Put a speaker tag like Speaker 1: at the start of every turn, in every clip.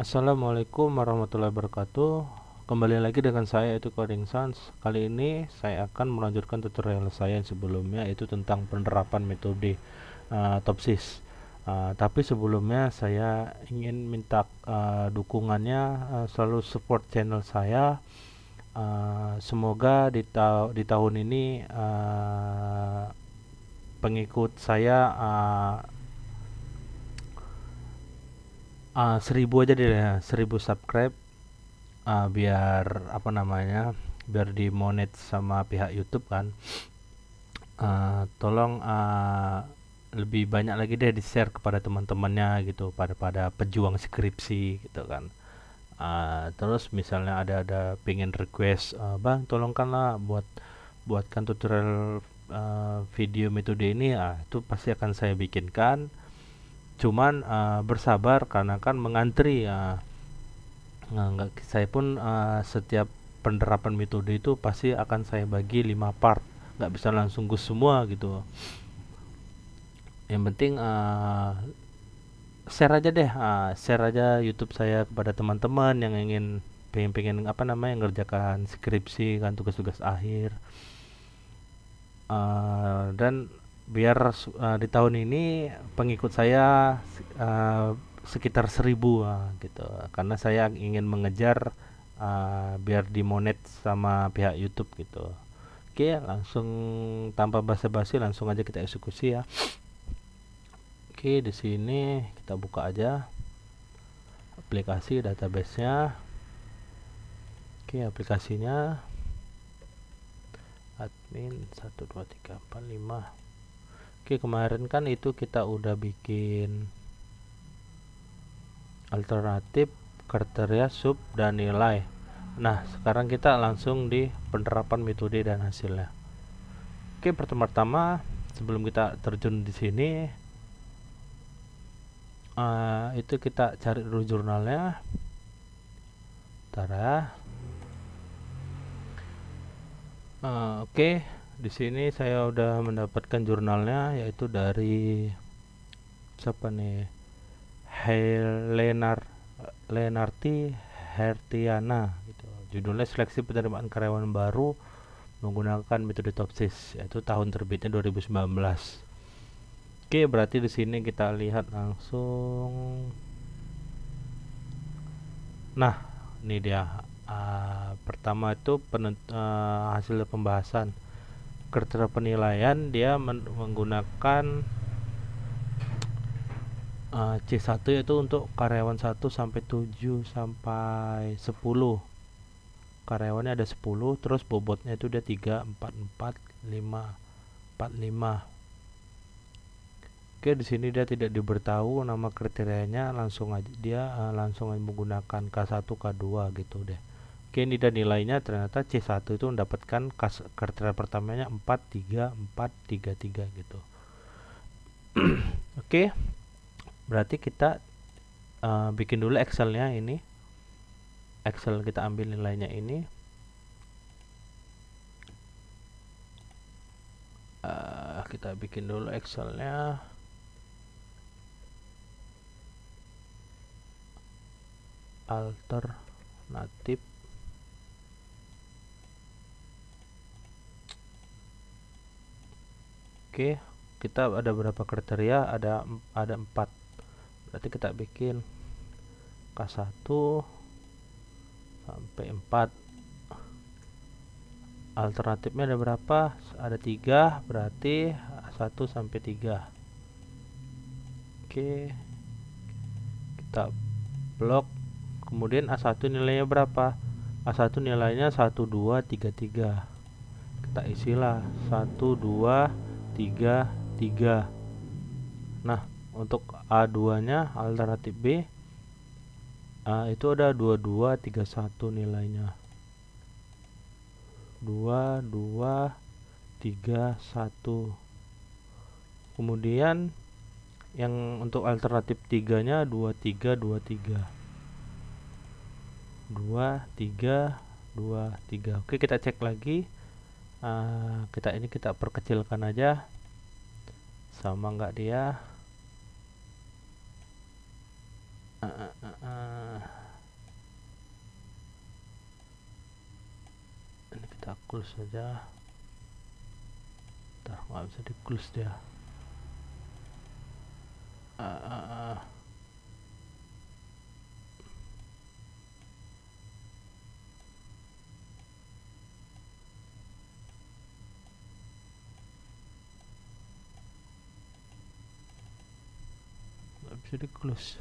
Speaker 1: Assalamualaikum warahmatullahi wabarakatuh. Kembali lagi dengan saya yaitu Coding Sans. Kali ini saya akan melanjutkan tutorial saya yang sebelumnya yaitu tentang penerapan metode TOPSIS. Tapi sebelumnya saya ingin minta dukungannya, selalu support channel saya. Semoga di tahun ini pengikut saya 1000 aja deh ya, 1000 subscribe, biar apa namanya, biar dimonet sama pihak YouTube kan. Tolong lebih banyak lagi deh di share kepada teman-temannya gitu, pada pejuang skripsi gitu kan. Terus misalnya ada pengen request, bang tolongkanlah buatkan tutorial video metode ini, itu pasti akan saya bikinkan. Cuman bersabar karena kan mengantri ya. Nah, saya pun setiap penerapan metode itu pasti akan saya bagi 5 part, nggak bisa langsung gus semua gitu. Yang penting share aja deh, share aja YouTube saya kepada teman-teman yang ingin pengen apa namanya ngerjakan skripsi kan, tugas-tugas akhir. Dan biar di tahun ini pengikut saya sekitar 1000 gitu, karena saya ingin mengejar biar dimonet sama pihak YouTube gitu. Oke, langsung tanpa basa-basi langsung aja kita eksekusi ya. Oke, di sini kita buka aja aplikasi database-nya. Oke, aplikasinya admin 12345. Oke, kemarin kan itu kita udah bikin alternatif, kriteria, sub, dan nilai. Nah, sekarang kita langsung di penerapan metode dan hasilnya. Oke, pertama-tama sebelum kita terjun di sini, itu kita cari dulu jurnalnya. Bentar ya. Oke, di sini saya udah mendapatkan jurnalnya, yaitu dari siapa nih? Lenarti Hertiana gitu. Judulnya seleksi penerimaan karyawan baru menggunakan metode TOPSIS, yaitu tahun terbitnya 2019. Oke, berarti di sini kita lihat langsung. Nah, ini dia. Pertama itu hasil pembahasan kriteria penilaian. Dia menggunakan C1 yaitu untuk karyawan 1 sampai 7 sampai 10. Karyawannya ada 10, terus bobotnya itu dia 3, 4, 4, 5, 4, 5. Oke, di sini dia tidak diberitahu nama kriterianya, langsung aja dia langsung menggunakan K1, K2 gitu deh. Oke, ini dan nilainya ternyata C1 itu mendapatkan kriteria pertamanya 4, 3, 4, 3, 3 gitu. Oke, berarti kita bikin dulu Excelnya ini. Excel kita ambil nilainya ini. Kita bikin dulu Excelnya. Alternatif. Oke, kita ada berapa kriteria? Ada 4. Berarti kita bikin K1 sampai 4. Alternatifnya ada berapa? Ada 3, berarti 1 sampai 3. Oke, kita blok. Kemudian A1 nilainya berapa? A1 nilainya 1, 2, 3, 3. Kita isilah 1, 2, 3, 3. Nah, untuk A2 nya alternatif B itu ada 2, 2, 3, 1 nilainya. 2, 2, 3, 1. Kemudian yang untuk alternatif 3 nya 2, 3, 2, 3. 2, 3, 2, 3. Oke, kita cek lagi. Kita perkecilkan aja. Sama nggak dia? kita close saja. Nggak bisa di close dia. Nggak bisa di close.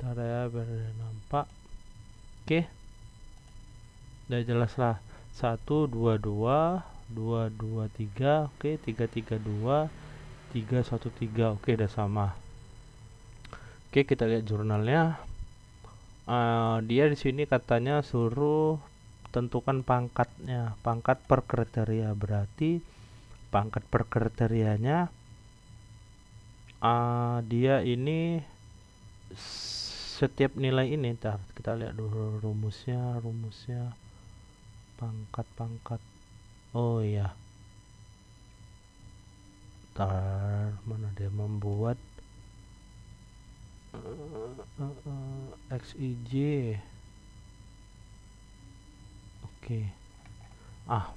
Speaker 1: Ntar ya biar nampak. Oke, udah jelas lah. 1 2 2 2 2 3. Oke, 3 3 2 3 1 3. Oke, udah sama. Oke, kita lihat jurnalnya. Dia di sini katanya suruh tentukan pangkatnya, pangkat per kriteria. Berarti pangkat per kriterianya dia ini setiap nilai ini. Ntar kita lihat dulu rumusnya pangkat. Oh iya, ntar mana dia membuat XIJ. Oke.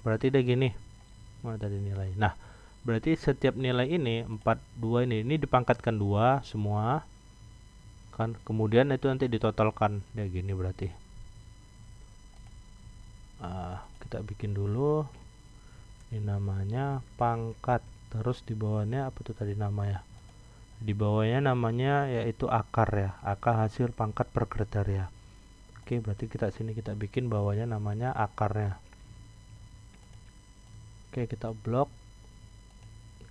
Speaker 1: Berarti dia gini. Mana tadi nilai? Nah, berarti setiap nilai ini 4 2 ini dipangkatkan 2 semua kan, kemudian itu nanti ditotalkan ya gini. Berarti kita bikin dulu, ini namanya pangkat, terus di bawahnya apa tuh tadi namanya, di bawahnya namanya yaitu akar ya, akar hasil pangkat per kriteria. Oke, berarti kita sini kita bikin bawahnya namanya akarnya. Oke, kita blok,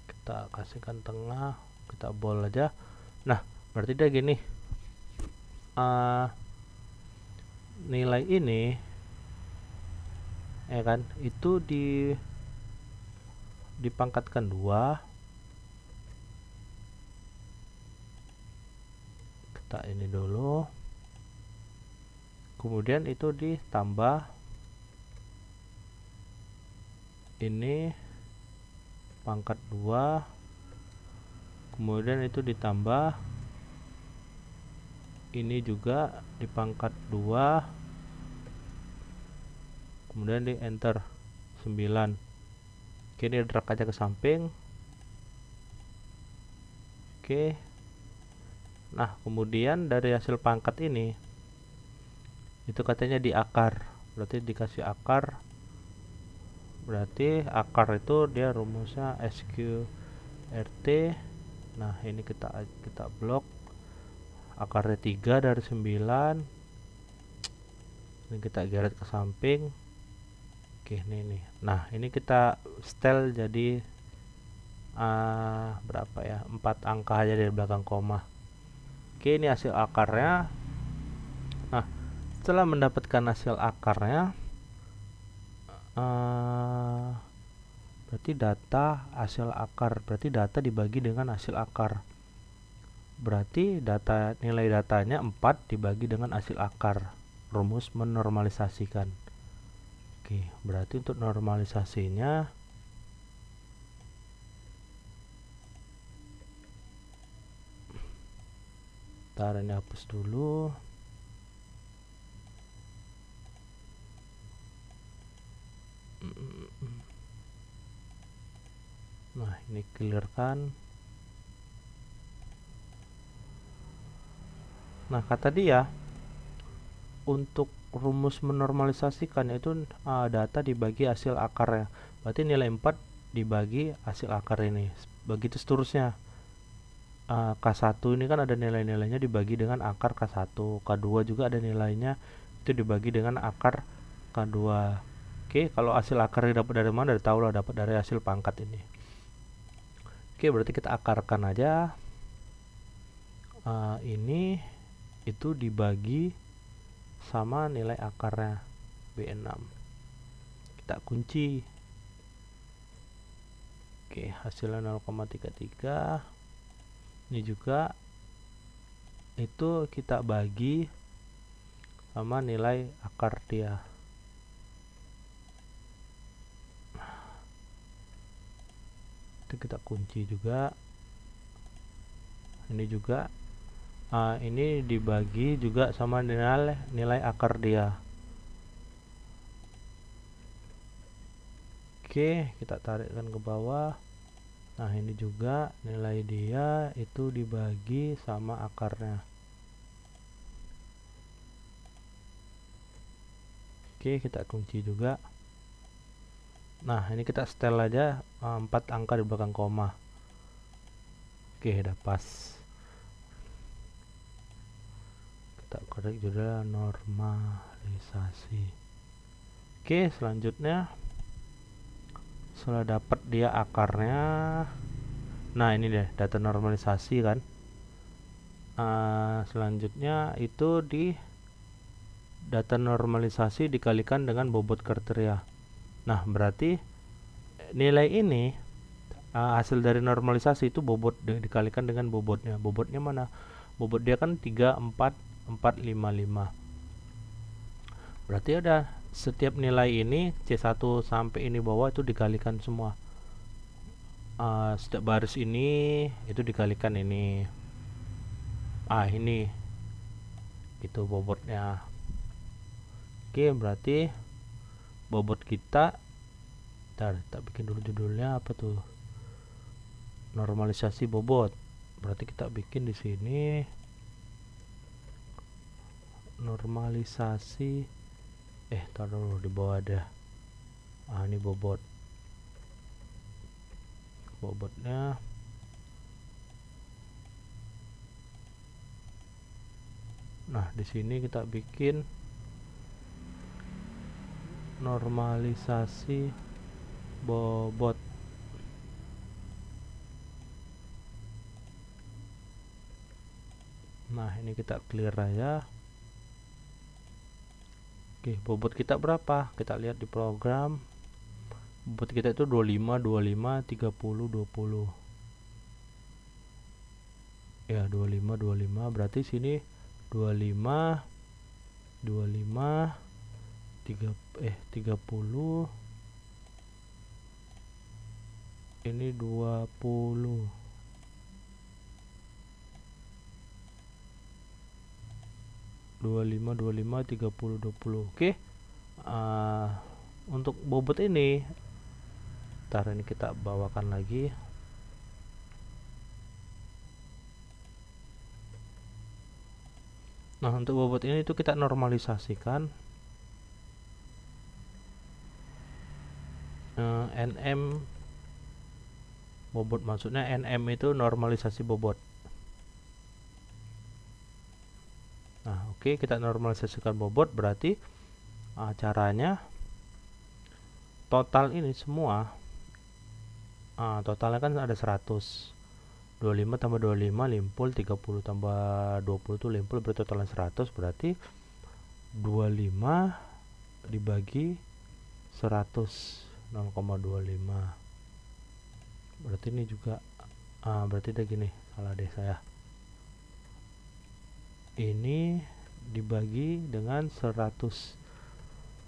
Speaker 1: kita kasihkan tengah, kita bold aja. Nah, berarti dia gini, nilai ini ya kan, itu dipangkatkan 2. Kita ini dulu, kemudian itu ditambah ini pangkat 2, kemudian itu ditambah ini juga dipangkat 2, kemudian di enter 9. Oke, ini drag aja ke samping. Oke, nah kemudian dari hasil pangkat ini itu katanya di akar, berarti dikasih akar. Berarti akar itu dia rumusnya SQRT. Nah, ini kita blok akarnya 3 dari 9. Ini kita geret ke samping. Oke, ini. Nah, ini kita setel jadi berapa ya? 4 angka aja dari belakang koma. Oke, ini hasil akarnya. Nah, setelah mendapatkan hasil akarnya, berarti data hasil akar, berarti data dibagi dengan hasil akar. Berarti nilai datanya 4 dibagi dengan hasil akar. Rumus menormalisasikan. Oke, berarti untuk normalisasinya ntar ini hapus dulu. Nah, ini clear kan. Nah, kata dia untuk rumus menormalisasikan itu data dibagi hasil akarnya. Berarti nilai 4 dibagi hasil akar ini. Begitu seterusnya. K1 ini kan ada nilai-nilainya dibagi dengan akar K1. K2 juga ada nilainya, itu dibagi dengan akar K2. Oke, kalau hasil akar dapat dari mana? Dari tahu lah, dapat dari hasil pangkat ini. Oke, berarti kita akarkan aja. Ini itu dibagi sama nilai akarnya B6. Kita kunci. Oke, hasilnya 0,33. Ini juga itu kita bagi sama nilai akar dia. Itu kita kunci juga. Ini juga ini dibagi juga sama nilai akar dia. Oke, kita tarikkan ke bawah. Nah, ini juga nilai dia itu dibagi sama akarnya. Oke, kita kunci juga. Nah, ini kita setel aja 4 angka di belakang koma. Oke, udah pas. Kita korek juga normalisasi. Oke, selanjutnya setelah dapat dia akarnya, nah ini deh data normalisasi kan. Selanjutnya itu di data normalisasi dikalikan dengan bobot kriteria. Nah, berarti nilai ini hasil dari normalisasi itu bobot dikalikan dengan bobotnya. Bobotnya mana? Bobot dia kan 34455. Berarti ada setiap nilai ini C1 sampai ini bawah itu dikalikan semua. Setiap baris ini itu dikalikan ini. Ini itu bobotnya. Oke, berarti bobot kita, kita bikin dulu judulnya apa tuh? Normalisasi bobot. Berarti kita bikin di sini normalisasi. Taruh dulu di bawah ada. Ini bobot. Bobotnya nah, di sini kita bikin normalisasi bobot. Nah, ini kita clear aja. Oke, bobot kita berapa? Kita lihat di program. Bobot kita itu 25, 25, 30, 20. Ya, 25, 25. Berarti sini 25, 25, 30. Ini 20. Dua lima 30 20. Oke. Untuk bobot ini ini kita bawakan lagi. Nah, untuk bobot ini itu kita normalisasikan NM bobot, maksudnya NM itu normalisasi bobot. Nah, oke, kita normalisasikan bobot, berarti caranya total ini semua totalnya kan ada 100. 25 tambah 25 limpul, 30 tambah 20 itu limpul, berarti totalnya 100. Berarti 25 dibagi 100, 0,25. Berarti ini juga berarti udah gini, salah deh saya. Ini dibagi dengan 100,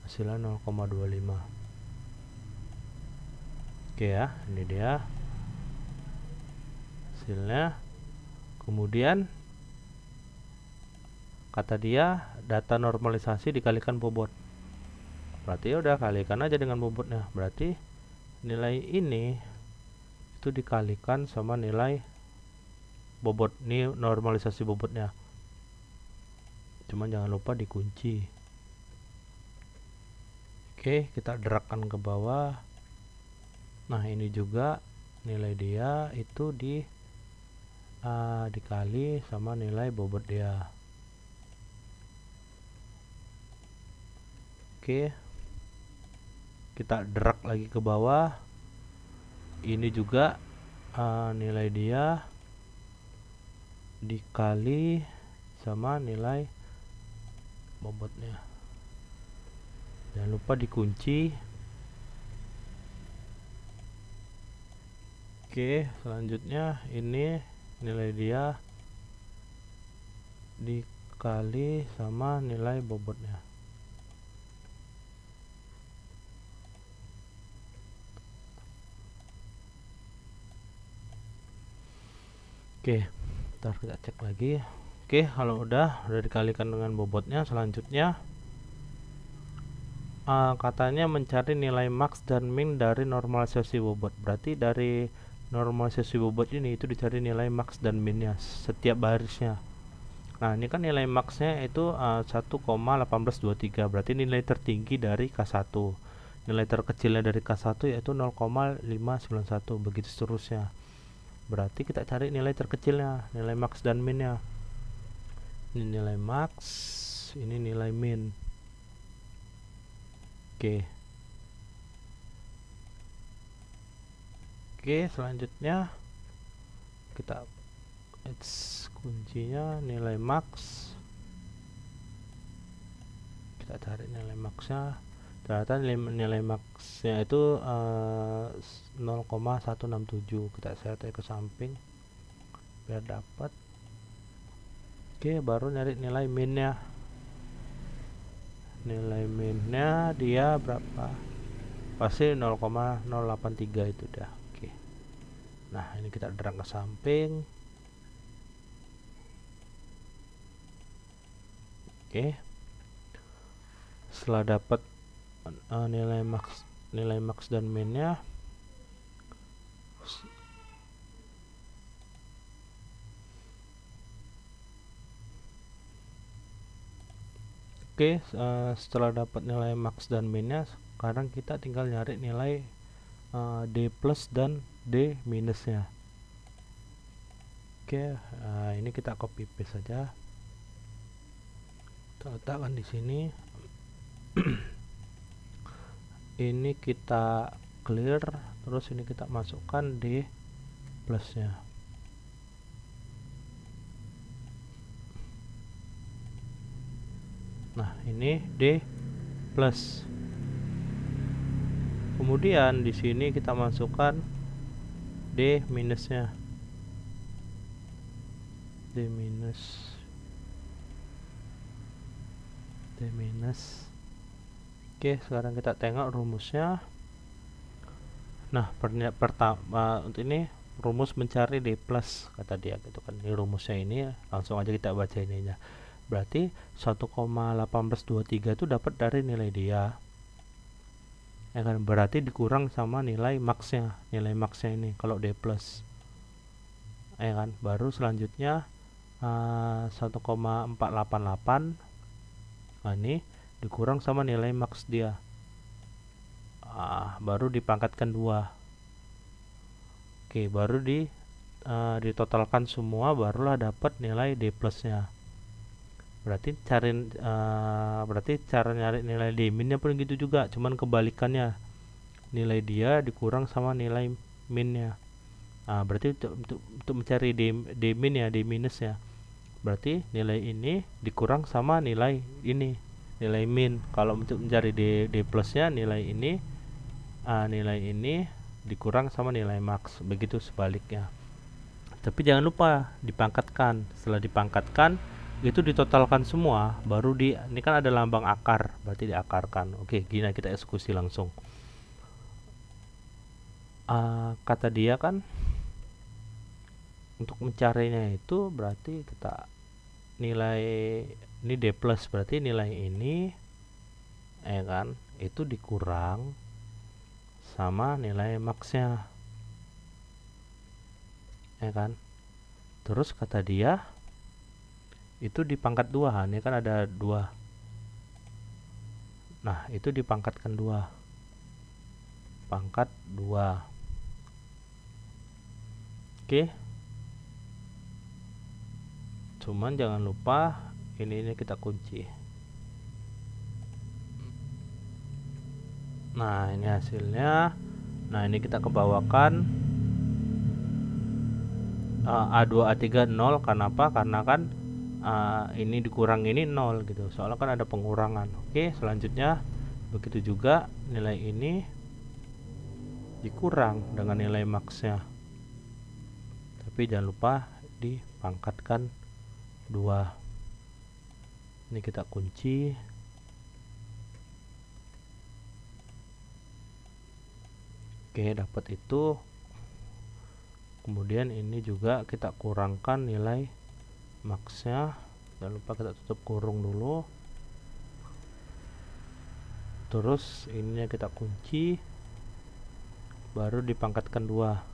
Speaker 1: hasilnya 0,25. Oke ya, ini dia hasilnya. Kemudian kata dia data normalisasi dikalikan bobot. Berarti ya udah kalikan aja dengan bobotnya. Berarti nilai ini itu dikalikan sama nilai bobot, ini normalisasi bobotnya. Cuman jangan lupa dikunci. Oke, kita dragkan ke bawah. Nah, ini juga nilai dia itu dikali sama nilai bobot dia. Oke, kita drag lagi ke bawah. Ini juga nilai dia dikali sama nilai bobotnya. Jangan lupa dikunci. Oke, selanjutnya ini nilai dia dikali sama nilai bobotnya. Oke, ntar kita cek lagi. Oke, kalau udah dikalikan dengan bobotnya, selanjutnya katanya mencari nilai max dan min dari normalisasi bobot. Berarti dari normalisasi bobot ini itu dicari nilai max dan minnya setiap barisnya. Nah, ini kan nilai maxnya itu 1,1823, berarti nilai tertinggi dari K1. Nilai terkecilnya dari K1 yaitu 0,591, begitu seterusnya. Berarti kita cari nilai terkecilnya, nilai max dan minnya. Ini nilai max, ini nilai min. Oke. Oke, selanjutnya kita kuncinya nilai max. Kita cari nilai maxnya. Ternyata nilai maxnya itu 0,167. Kita set ke samping biar dapat. Oke, baru nyari nilai minnya. Nilai minnya dia berapa? Pasti 0,083 itu dah. Oke. Nah, ini kita drag ke samping. Oke. Setelah dapat nilai max dan minnya, oke, setelah dapat nilai max dan minnya, sekarang kita tinggal nyari nilai D plus dan D minusnya. Oke, ini kita copy paste saja. Kita letakkan di sini. Ini kita clear, terus ini kita masukkan D plusnya. Nah, ini D plus. Kemudian di sini kita masukkan D minusnya. D minus. Oke, sekarang kita tengok rumusnya. Nah, pertama untuk ini rumus mencari D plus kata dia gitu kan. Ini rumusnya ini, langsung aja kita baca ininya. Berarti 1,1823 itu dapat dari nilai dia. Ya kan, berarti dikurang sama nilai maxnya ini kalau D plus. Ya kan, baru selanjutnya 1,488. Nah, ini dikurang sama nilai max dia. Baru dipangkatkan 2. Oke, baru ditotalkan semua, barulah dapat nilai D plusnya. Berarti cara nyari nilai D minnya pun gitu juga, cuman kebalikannya. Nilai dia dikurang sama nilai minnya. Berarti untuk mencari D min ya, D minus ya. Berarti nilai ini dikurang sama nilai ini, nilai min. Kalau untuk mencari D plusnya, nilai ini dikurang sama nilai max, begitu sebaliknya. Tapi jangan lupa dipangkatkan. Setelah dipangkatkan itu ditotalkan semua, baru ini kan ada lambang akar, berarti diakarkan. Oke, gini kita eksekusi langsung. Kata dia kan untuk mencarinya itu berarti kita nilai ini D plus, berarti nilai ini ya kan itu dikurang sama nilai maxnya ya kan. Terus kata dia itu dipangkat 2, ini kan ada 2. Nah, itu dipangkatkan 2. Pangkat 2. Oke. Cuman jangan lupa ini kita kunci. Nah, ini hasilnya. Nah, ini kita kebawakan A2 A3 0. Kenapa? Karena kan ini dikurang ini 0 gitu. Soalnya kan ada pengurangan. Oke, selanjutnya begitu juga nilai ini dikurang dengan nilai maxnya. Tapi jangan lupa dipangkatkan 2. Ini kita kunci. Oke, dapat itu. kemudian ini juga kita kurangkan nilai max-nya. Jangan lupa kita tutup kurung dulu, terus ininya kita kunci, baru dipangkatkan 2.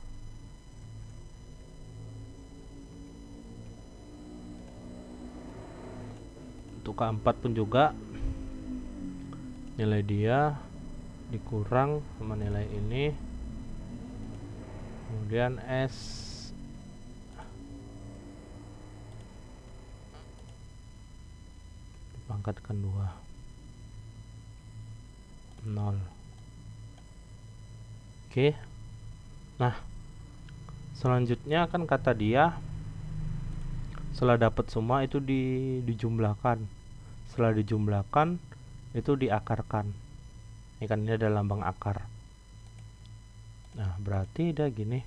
Speaker 1: Untuk keempat pun juga nilai dia dikurang sama nilai ini, kemudian S dipangkatkan 2, 0. Oke. Nah, selanjutnya kan kata dia setelah dapat semua itu dijumlahkan. Setelah dijumlahkan itu diakarkan. Ini kan ini ada lambang akar. Nah, berarti udah gini.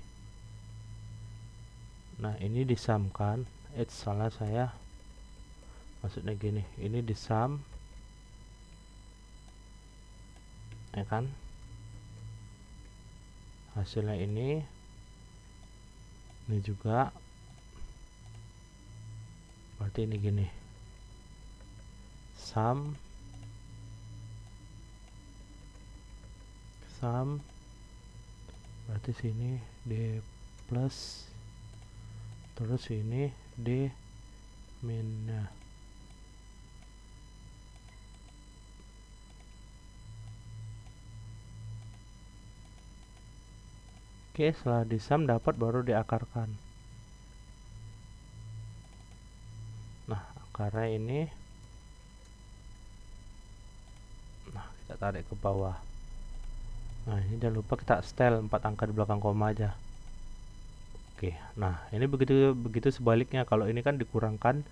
Speaker 1: Nah, ini disamkan. Salah saya. Maksudnya gini, ini disam. Ya kan? Hasilnya ini juga. Berarti ini gini. Sum berarti sini D plus, terus ini D minus. Oke, setelah disam dapat baru diakarkan. Nah, akarnya ini, nah kita tarik ke bawah. Nah, ini jangan lupa kita setel 4 angka di belakang koma aja. Oke, nah ini begitu sebaliknya. Kalau ini kan dikurangkan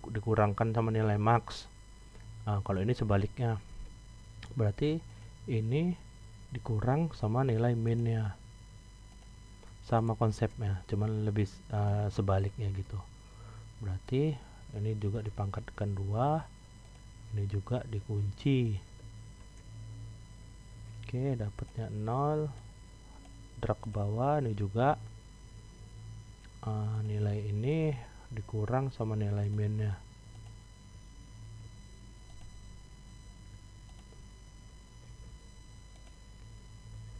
Speaker 1: dikurangkan sama nilai max. Kalau ini sebaliknya, berarti ini dikurang sama nilai minnya. Sama konsepnya, cuman lebih sebaliknya gitu. Berarti ini juga dipangkatkan 2, ini juga dikunci. Oke, dapatnya 0. Drag ke bawah, ini juga nilai ini dikurang sama nilai minnya.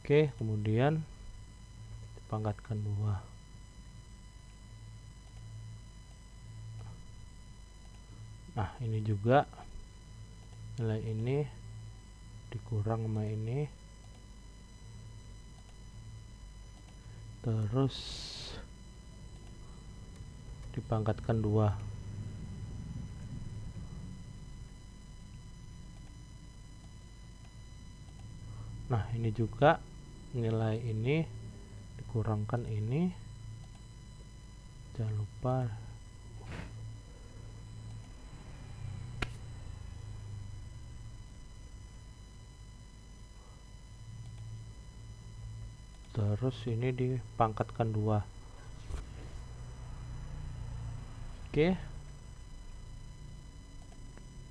Speaker 1: Oke, kemudian dipangkatkan 2. Nah, ini juga nilai ini dikurang sama ini, terus dipangkatkan 2. Nah, ini juga nilai ini dikurangkan ini, jangan lupa terus ini dipangkatkan 2. Oke,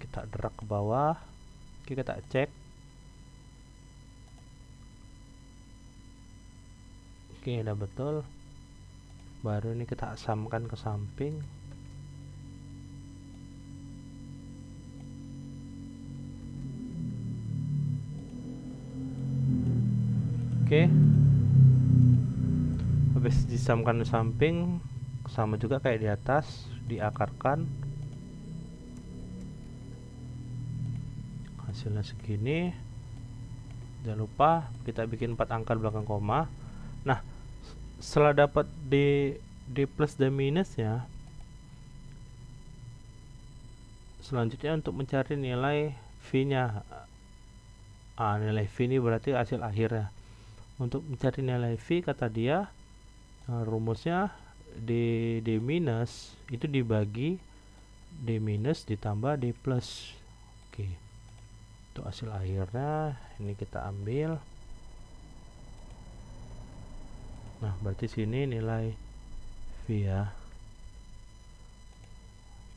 Speaker 1: kita drag ke bawah. Oke, kita cek. Oke, udah betul. Baru ini kita samkan ke samping. Oke, habis disamkan ke samping, sama juga kayak di atas, diakarkan. Hasilnya segini. Jangan lupa kita bikin 4 angka belakang koma. Nah, setelah dapat D plus dan minusnya, selanjutnya untuk mencari nilai V-nya. Nilai V ini berarti hasil akhirnya. Untuk mencari nilai V, kata dia rumusnya D minus itu dibagi D minus ditambah D plus. Oke, untuk hasil akhirnya ini kita ambil. Nah, berarti sini nilai V ya.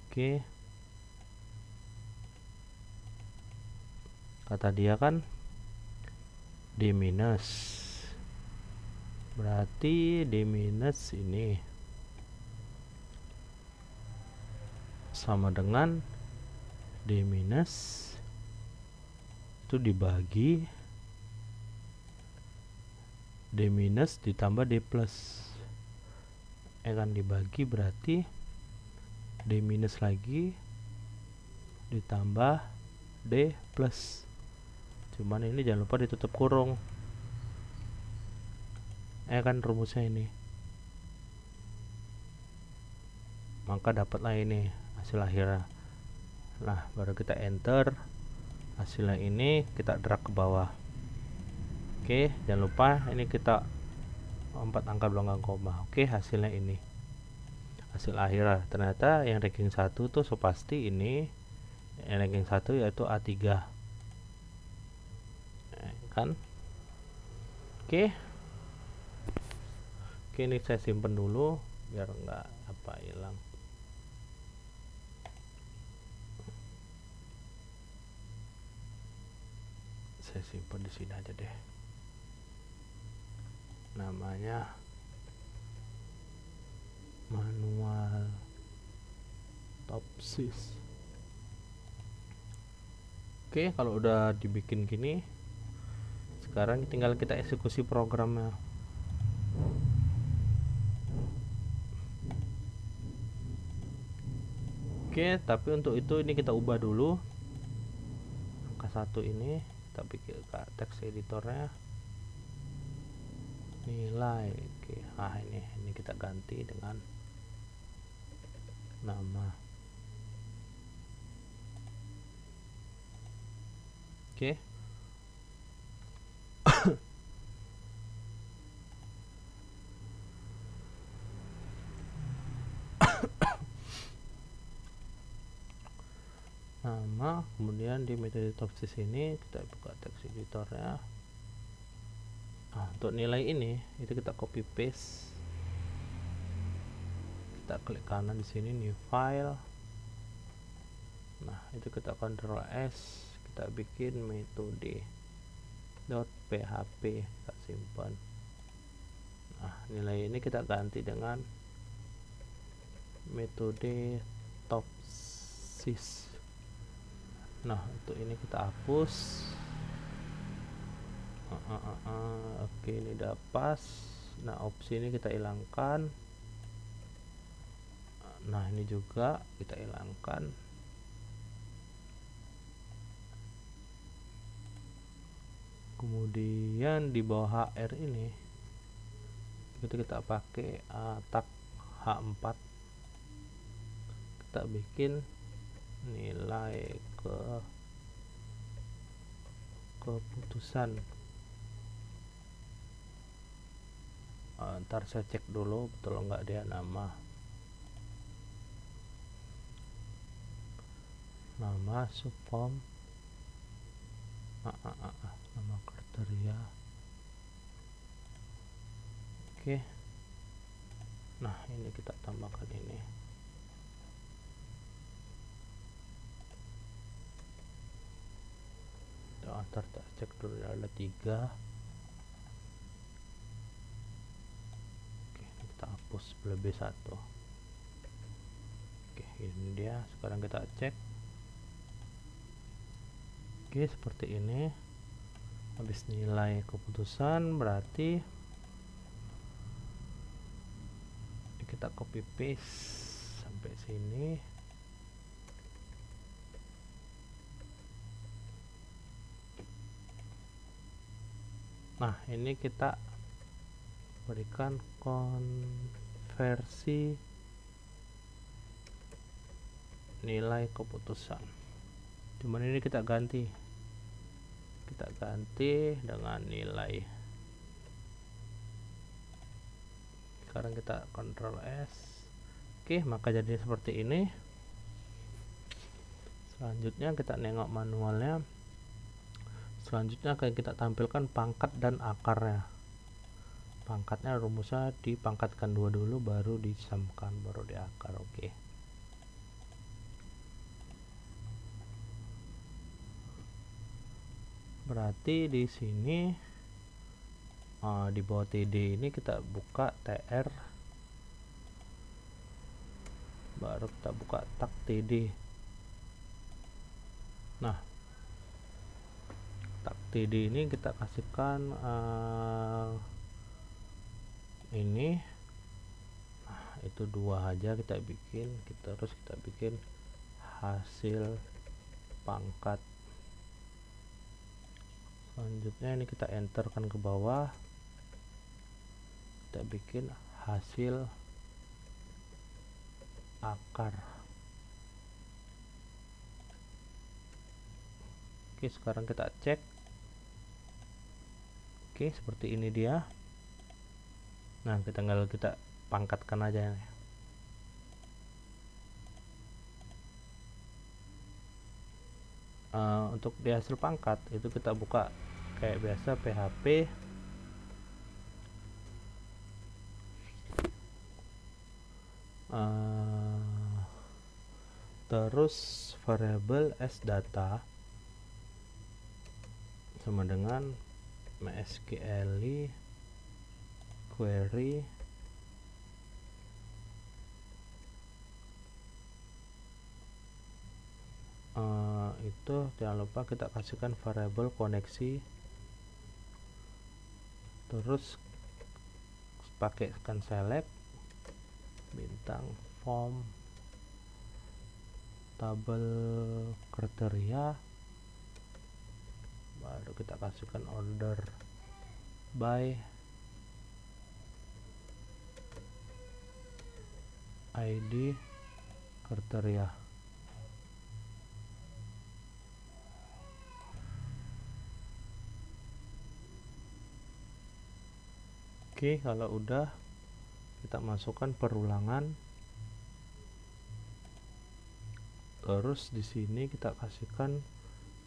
Speaker 1: Oke, kata dia kan D minus Berarti D minus ini sama dengan D minus itu dibagi D minus ditambah D plus, kan dibagi berarti D minus lagi ditambah D plus, cuman ini jangan lupa ditutup kurung, kan rumusnya ini, maka dapatlah ini hasil akhirnya. Nah, baru kita enter hasilnya, ini kita drag ke bawah. Oke, jangan lupa ini kita 4 angka belakang koma. Oke, hasilnya ini hasil akhirnya. Ternyata yang ranking 1 tuh so pasti ini, yang ranking 1 yaitu A3 kan. Oke, ini saya simpen dulu biar nggak hilang. Saya simpan di sini aja deh, namanya manual Topsys. Oke, kalau udah dibikin gini, sekarang tinggal kita eksekusi programnya. Oke, tapi untuk itu ini kita ubah dulu angka 1 ini, tapi ke teks editornya nilai. Oke, ini kita ganti dengan nama. Oke. Nama, kemudian di metode Topsys ini kita buka teks editornya. Nah, untuk nilai ini itu kita copy paste, kita klik kanan di sini new file. Nah, itu kita Ctrl S, kita bikin metode .php, kita simpan. Nah, nilai ini kita ganti dengan metode Topsys. Nah, untuk ini kita hapus. Oke, ini udah pas. Nah, opsi ini kita hilangkan. Nah, ini juga kita hilangkan. Kemudian di bawah HR ini itu kita pakai tag H4, kita bikin nilai keputusan. Ntar saya cek dulu betul nggak dia nama subform, nama kriteria. Oke, nah ini kita tambahkan ini. Ntar cek dulu ada 3. Oke, kita hapus lebih 1. Oke, ini dia. Sekarang kita cek. Oke, seperti ini. Habis nilai keputusan berarti kita copy paste sampai sini. Nah, ini kita berikan konversi nilai keputusan. Cuman ini kita ganti dengan nilai. Sekarang kita Ctrl S. Oke, maka jadi seperti ini. Selanjutnya kita nengok manualnya. Selanjutnya akan kita tampilkan pangkat dan akarnya. Pangkatnya rumusnya dipangkatkan 2 dulu, baru disamakan, baru di akar. Oke. Berarti di sini di bawah TD ini kita buka TR, baru kita buka tag TD. Nah, tag TD ini kita kasihkan ini. Nah, itu 2 aja kita bikin. Terus kita bikin hasil pangkat. Selanjutnya ini kita enterkan ke bawah, kita bikin hasil akar. Oke, sekarang kita cek. Oke, seperti ini dia. Nah, kita tinggal kita pangkatkan aja nih. Untuk di hasil pangkat itu kita buka kayak biasa PHP, terus variable sData sama dengan MySQL query itu jangan lupa kita kasihkan variable koneksi, terus pakaikan select bintang form tabel kriteria, baru kita kasihkan order by ID kriteria. Oke, kalau udah kita masukkan perulangan, terus di sini kita kasihkan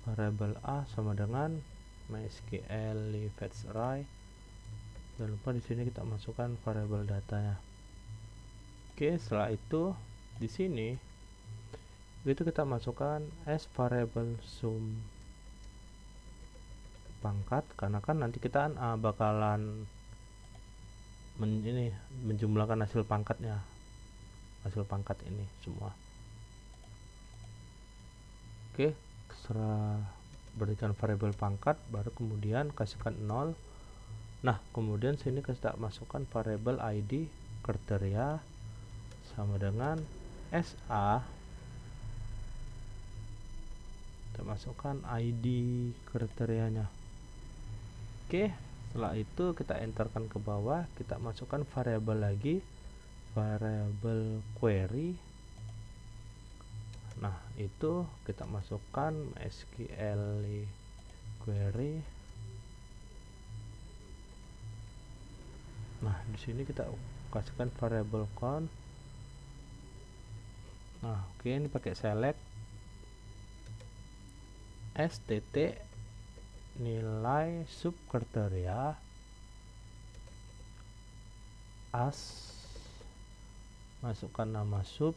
Speaker 1: variable A sama dengan MySQL fetch array. Jangan lupa di sini kita masukkan variable datanya. Oke, setelah itu di sini itu kita masukkan as variable sum pangkat, karena kan nanti kita bakalan menjumlahkan hasil pangkatnya, hasil pangkat ini semua. Oke, setelah berikan variabel pangkat, baru kemudian kasihkan 0. Nah, kemudian sini kita masukkan variabel ID kriteria sama dengan SA, kita masukkan ID kriterianya. Oke, setelah itu kita enterkan ke bawah, kita masukkan variabel lagi, variabel query. Nah, itu kita masukkan SQL query. Nah, di sini kita kasihkan variabel count. Nah, oke, ini pakai select stt nilai sub kriteria as, masukkan nama sub,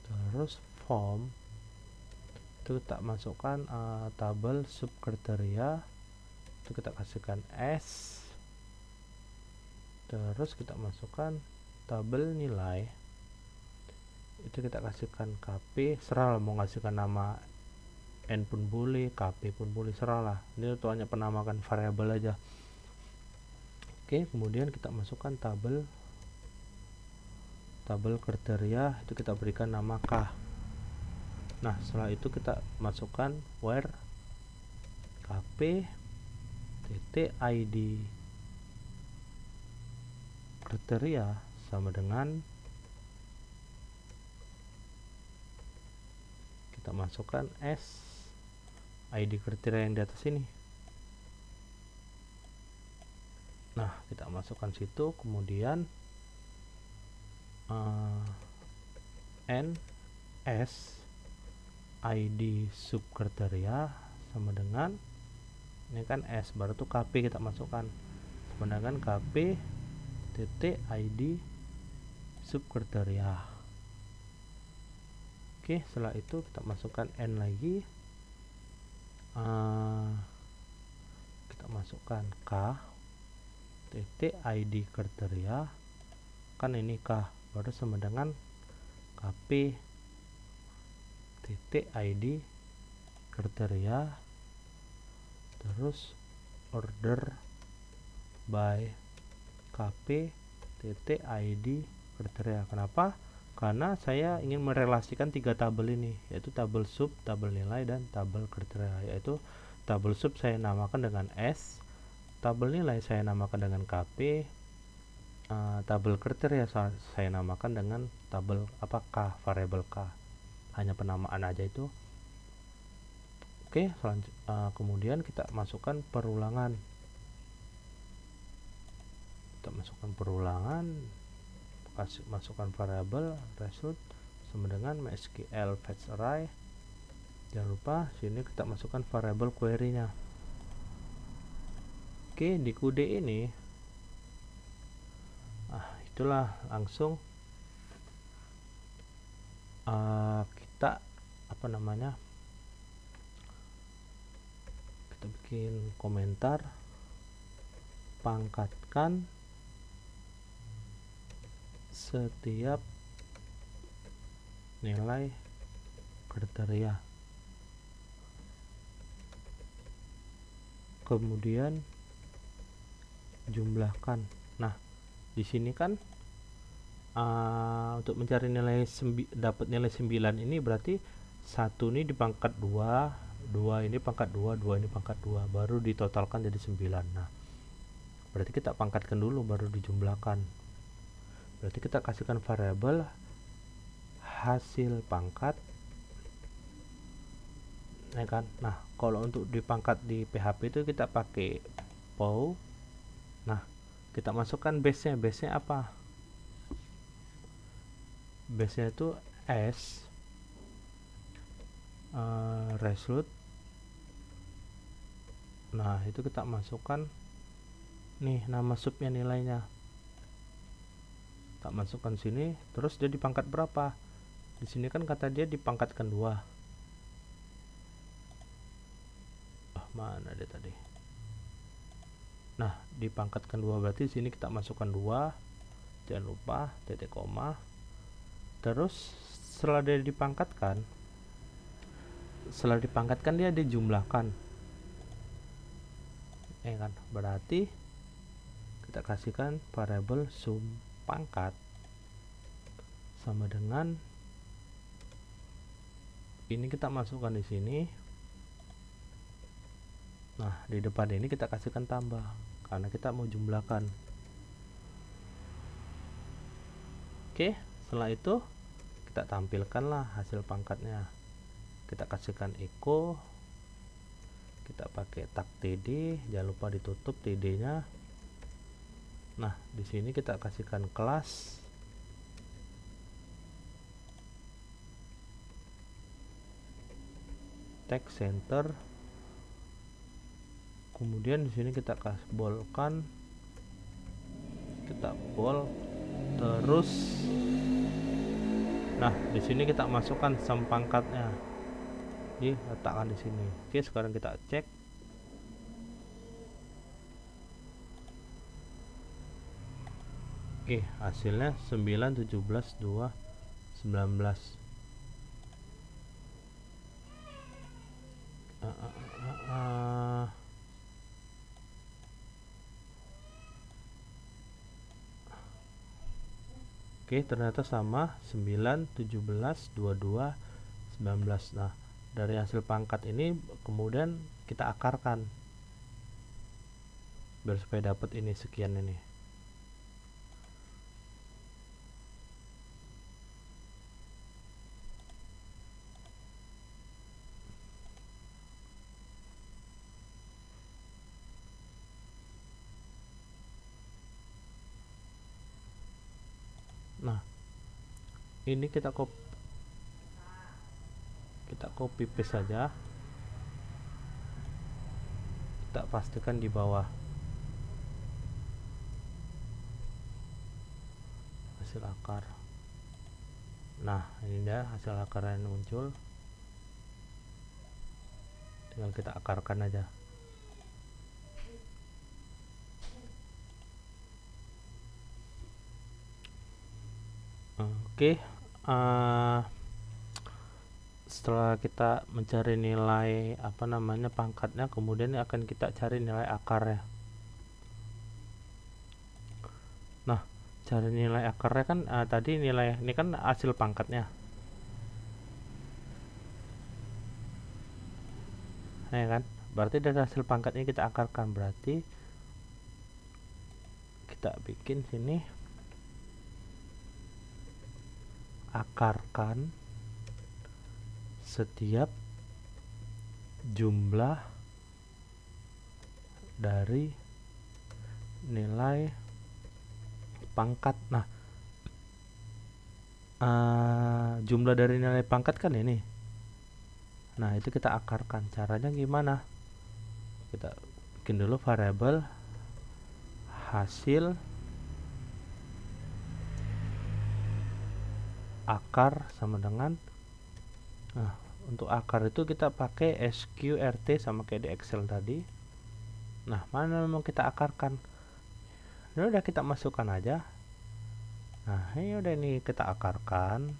Speaker 1: terus form itu kita masukkan tabel sub kriteria, itu kita kasihkan s, terus kita masukkan tabel nilai, itu kita kasihkan kp, serah mau ngasihkan nama n pun boleh, kp pun boleh, serah lah. Ini tuh hanya penamakan variabel aja. Oke, kemudian kita masukkan tabel kriteria, itu kita berikan nama k. Nah, setelah itu kita masukkan where kp titik id kriteria sama dengan, kita masukkan s ID kriteria yang di atas ini. Nah, kita masukkan situ, kemudian ns ID sub kriteria sama dengan, ini kan s, baru tuh kp kita masukkan sama dengan kp titik ID sub kriteria. Oke, setelah itu kita masukkan n lagi, kita kita masukkan k titik id kriteria, kan ini k baru sama dengan kp titik id kriteria, terus order by kp titik id kriteria. Kenapa? Karena saya ingin merelasikan tiga tabel ini, yaitu tabel sub, tabel nilai, dan tabel kriteria. Yaitu tabel sub saya namakan dengan S, tabel nilai saya namakan dengan KP, tabel kriteria saya namakan dengan tabel K, variabel K. Hanya penamaan aja itu. Oke, kemudian kita masukkan perulangan. Kita masukkan perulangan, masukkan variabel result sama dengan MySQL fetch array. Jangan lupa sini kita masukkan variabel query-nya. Oke, di kode ini itulah langsung kita kita bikin komentar, pangkatkan setiap nilai kriteria, kemudian jumlahkan. Nah, di sini kan untuk mencari dapat nilai 9 ini berarti 1 ini dipangkat 2, 2 ini pangkat 2, 2 ini pangkat 2, baru ditotalkan jadi 9. Nah, berarti kita pangkatkan dulu baru dijumlahkan. Berarti kita kasihkan variabel hasil pangkat, ya kan. Nah, kalau untuk dipangkat di PHP itu kita pakai pow. Nah, kita masukkan base-nya. Base-nya apa? Base-nya itu S result. Nah, itu kita masukkan nih nama subnya, nilainya tak masukkan sini. Terus dia dipangkat berapa? Di sini kan kata dia dipangkatkan 2. Mana dia tadi? Nah, dipangkatkan 2 berarti sini kita masukkan 2. Jangan lupa titik koma. Terus setelah dia dipangkatkan, dia dijumlahkan. Kan? Berarti kita kasihkan variabel sum pangkat sama dengan ini, kita masukkan di sini. Nah, di depan ini kita kasihkan tambah karena kita mau jumlahkan. Oke, setelah itu kita tampilkanlah hasil pangkatnya. Kita kasihkan echo, kita pakai tag td, jangan lupa ditutup td-nya. Nah, di sini kita kasihkan kelas text center. Kemudian di sini kita bolkan, kita bold, terus nah di sini kita masukkan sum pangkatnya, diletakkan di sini. Oke, sekarang kita cek. Oke, hasilnya 9, 17, 2, 19. Oke, ternyata sama 9, 17, 22, 19. Nah, dari hasil pangkat ini kemudian kita akarkan biar supaya dapat ini sekian ini. Nah, ini kita copy paste saja, kita pastikan di bawah hasil akar. Nah, ini dia hasil akar yang muncul, tinggal kita akarkan aja. Oke, eh, setelah kita mencari nilai apa namanya pangkatnya, kemudian akan kita cari nilai akarnya. Nah, cari nilai akarnya kan tadi nilai ini kan hasil pangkatnya, ya kan? Berarti dari hasil pangkatnya kita akarkan, berarti kita bikin sini akarkan setiap jumlah dari nilai pangkat. Nah, jumlah dari nilai pangkat kan ini. Nah, itu kita akarkan. Caranya gimana? Kita bikin dulu variabel hasil akar sama dengan, nah, untuk akar itu kita pakai sqrt sama kayak di Excel tadi. Nah, mana mau kita akarkan? Ini udah kita masukkan aja. Nah, ini udah ini kita akarkan.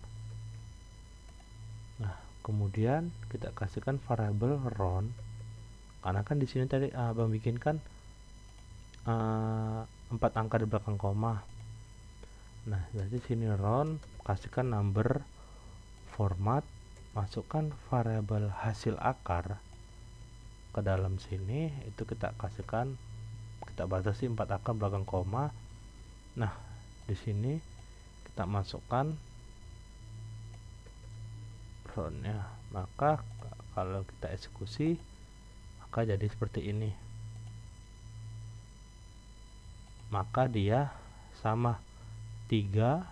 Speaker 1: Nah, kemudian kita kasihkan variabel round, karena kan di sini tadi abang bikinkan 4 angka di belakang koma. Nah, jadi sini round, kasihkan number, format, masukkan variabel hasil akar ke dalam sini, itu kita kasihkan, kita batasi 4 angka belakang koma. Nah, di sini kita masukkan roundnya, maka kalau kita eksekusi maka jadi seperti ini, maka dia sama 3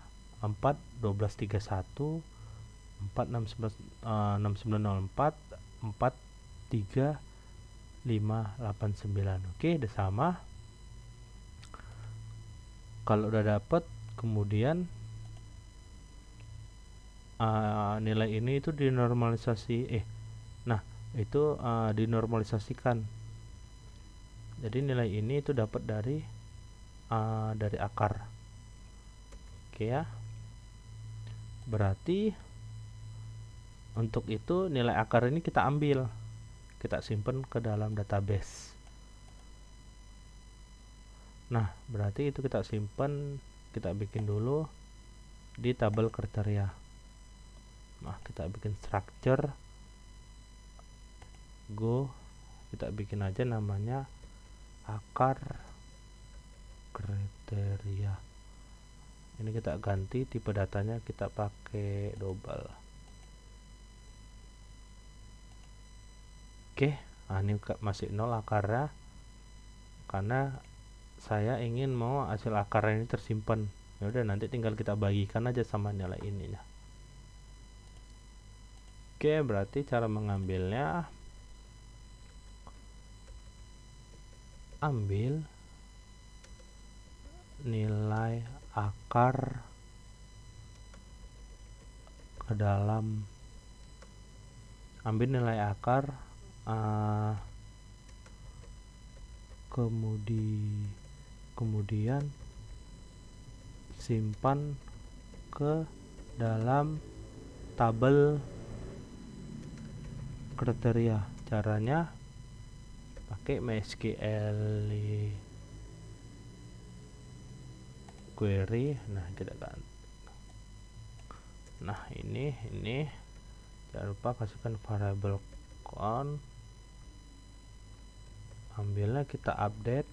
Speaker 1: 4 12 31 4 6 9 4 4 3 5 8 9. Oke, udah sama. Kalau udah dapet, kemudian nilai ini itu dinormalisasi, nah itu dinormalisasikan. Jadi nilai ini itu dapat dari akar. Oke ya. Berarti untuk itu nilai akar ini kita ambil, kita simpan ke dalam database. Nah, berarti itu kita simpan, kita bikin dulu di tabel kriteria. Nah, kita bikin structure, go, kita bikin aja namanya akar kriteria. Ini kita ganti tipe datanya, kita pakai double. Oke, nah ini masih 0 akarnya, karena saya ingin mau hasil akar ini tersimpan. Ya udah, nanti tinggal kita bagikan aja sama nilai ininya. Oke, berarti cara mengambilnya, ambil nilai akar ke dalam, ambil nilai akar kemudian simpan ke dalam tabel kriteria. Caranya pakai MySQL query. Nah, kita ganti. Nah, ini jangan lupa kasihkan variable count, ambilnya kita update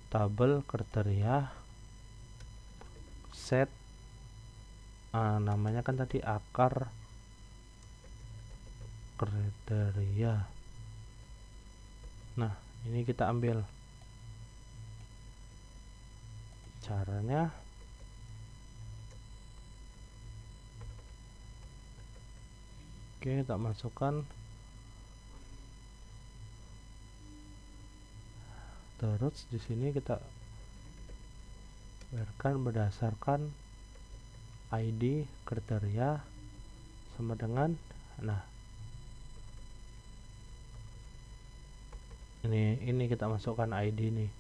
Speaker 1: tabel kriteria, set namanya kan tadi akar kriteria. Nah, ini kita ambil. Caranya oke, kita masukkan, terus di sini kita biarkan berdasarkan ID kriteria sama dengan, nah ini kita masukkan ID nih.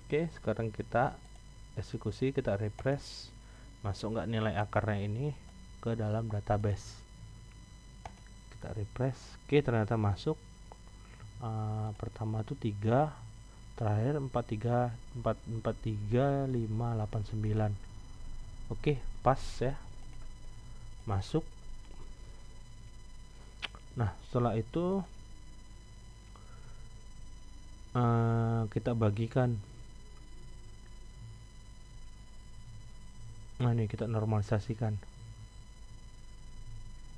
Speaker 1: Oke, sekarang kita eksekusi, kita refresh, masuk nggak nilai akarnya ini ke dalam database. Kita refresh, oke ternyata masuk. Pertama itu 3, terakhir 43589. Oke, pas ya, masuk. Nah setelah itu kita bagikan. Nah ini kita normalisasikan,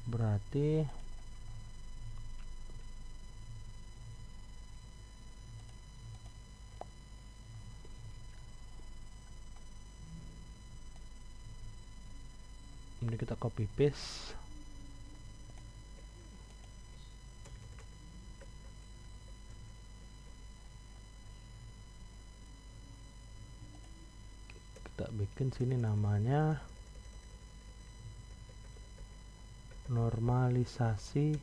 Speaker 1: berarti ini kita copy paste. Kita bikin sini namanya normalisasi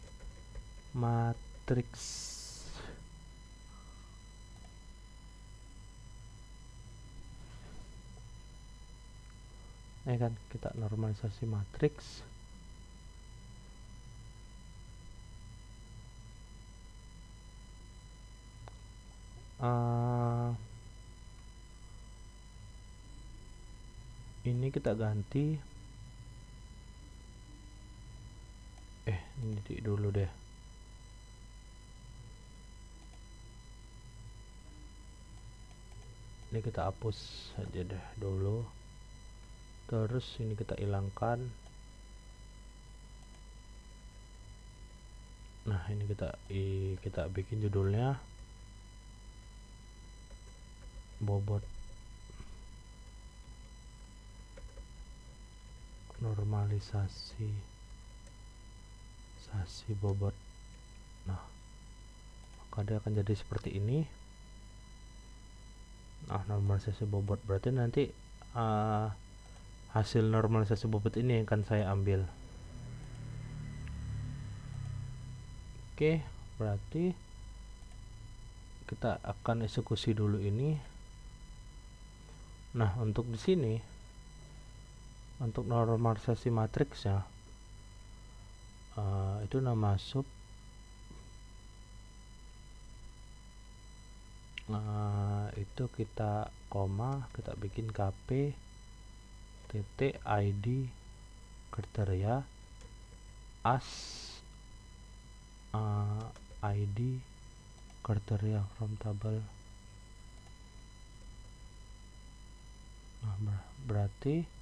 Speaker 1: matriks. Ya kan, kita normalisasi matriks. Ini kita ganti, ini dulu deh. Ini kita hapus saja deh dulu. Terus ini kita hilangkan. Nah ini kita bikin judulnya bobot normalisasi bobot. Nah maka dia akan jadi seperti ini. Nah normalisasi bobot berarti nanti hasil normalisasi bobot ini yang akan saya ambil. Oke, berarti kita akan eksekusi dulu ini. Nah untuk di sini, untuk normalisasi matriksnya itu nama sub itu kita koma, kita bikin kp titik id kriteria as id kriteria from table. Nah berarti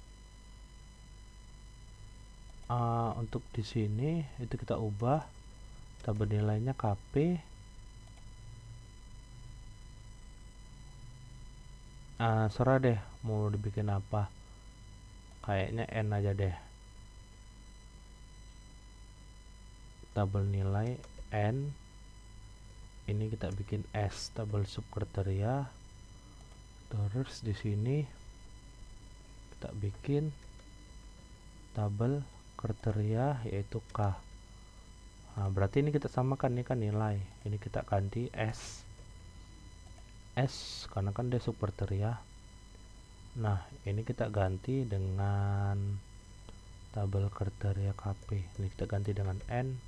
Speaker 1: untuk di sini itu kita ubah tabel nilainya kp serah deh mau dibikin apa, kayaknya n aja deh, tabel nilai n. Ini kita bikin s tabel subkriteria. Terus di sini kita bikin tabel kriteria yaitu k. Nah berarti ini kita samakan, ini kan nilai, ini kita ganti s karena kan dia subkriteria. Nah ini kita ganti dengan tabel kriteria kp, ini kita ganti dengan n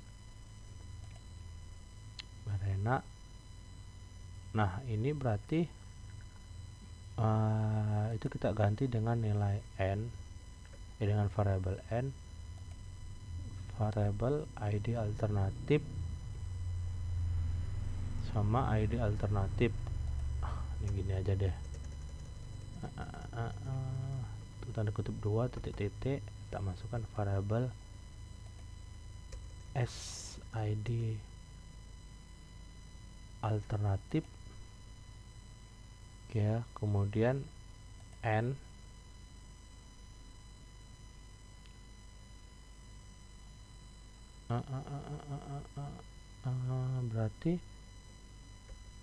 Speaker 1: enak. Nah ini berarti itu kita ganti dengan nilai n, dengan variabel n, variabel id alternatif sama id alternatif. Ini gini aja deh, tanda kutip 2 titik kita masukkan variabel sid alternatif ya, kemudian n berarti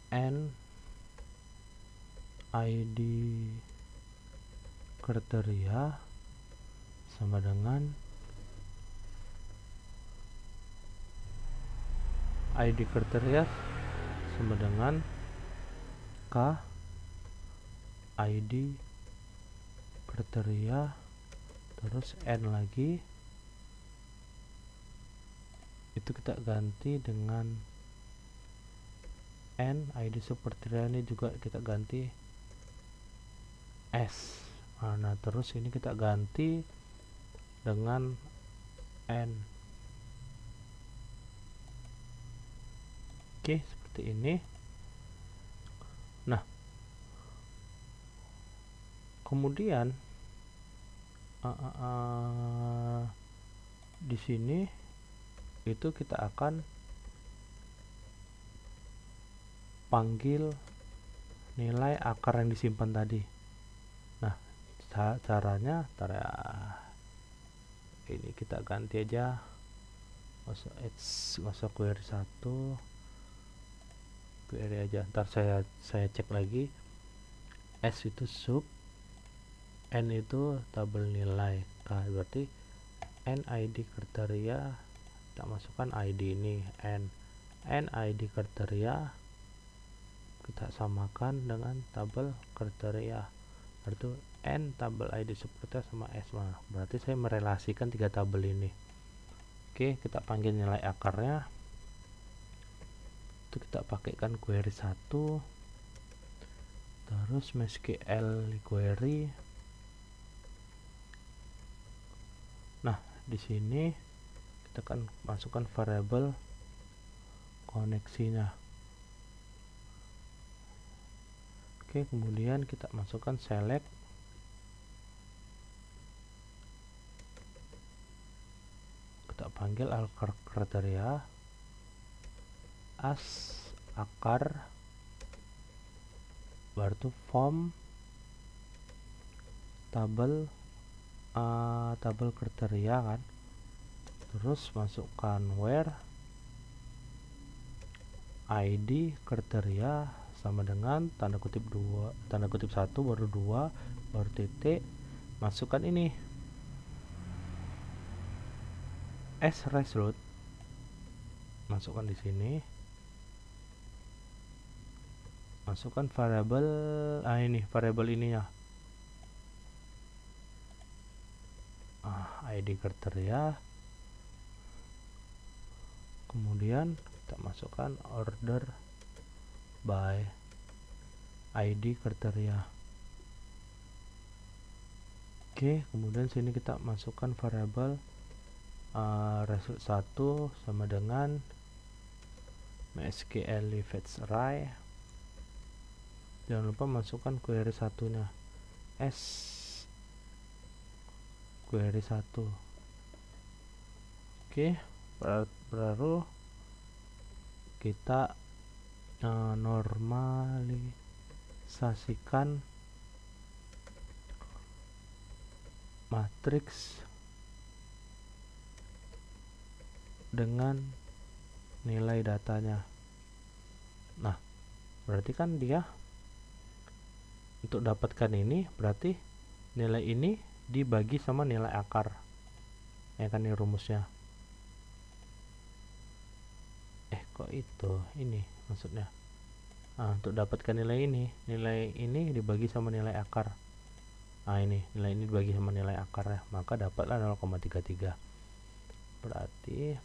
Speaker 1: n id kriteria sama dengan id kriteria sama dengan k ID kriteria, terus n lagi, itu kita ganti dengan n. ID kriteria ini juga kita ganti s. Nah terus ini kita ganti dengan n. Oke, seperti ini. Nah kemudian di sini itu kita akan panggil nilai akar yang disimpan tadi. Nah caranya ini kita ganti aja, nggak usah query 1, query aja. Ntar saya cek lagi. S itu sub, n itu tabel nilai, berarti n ID kriteria, kita masukkan ID ini n ID kriteria kita samakan dengan tabel kriteria, berarti n tabel ID kriteria sama s. Berarti saya merelasikan tiga tabel ini. Oke, kita panggil nilai akarnya, itu kita pakaikan query 1, terus MySQL query. Nah di sini kita akan masukkan variabel koneksinya. Oke, kemudian kita masukkan select, kita panggil akar kriteria as akar, baru form tabel kriteria kan, terus masukkan where ID kriteria sama dengan tanda kutip 1 baru 2 baru titik, masukkan ini s result, masukkan di sini, masukkan variabel ini variabel ininya ID kriteria, kemudian kita masukkan order by ID kriteria. Oke, kemudian sini kita masukkan variabel result 1 sama dengan MySQL fetch array. Jangan lupa masukkan query 1-nya s query 1. Oke, baru kita normalisasikan matriks dengan nilai datanya. Nah berarti kan dia untuk dapatkan ini, berarti nilai ini dibagi sama nilai akar, ya kan, ini rumusnya. Kok itu ini maksudnya, untuk dapatkan nilai ini dibagi sama nilai akar. Ini nilai ini dibagi sama nilai akar ya, maka dapatlah 0,33. Berarti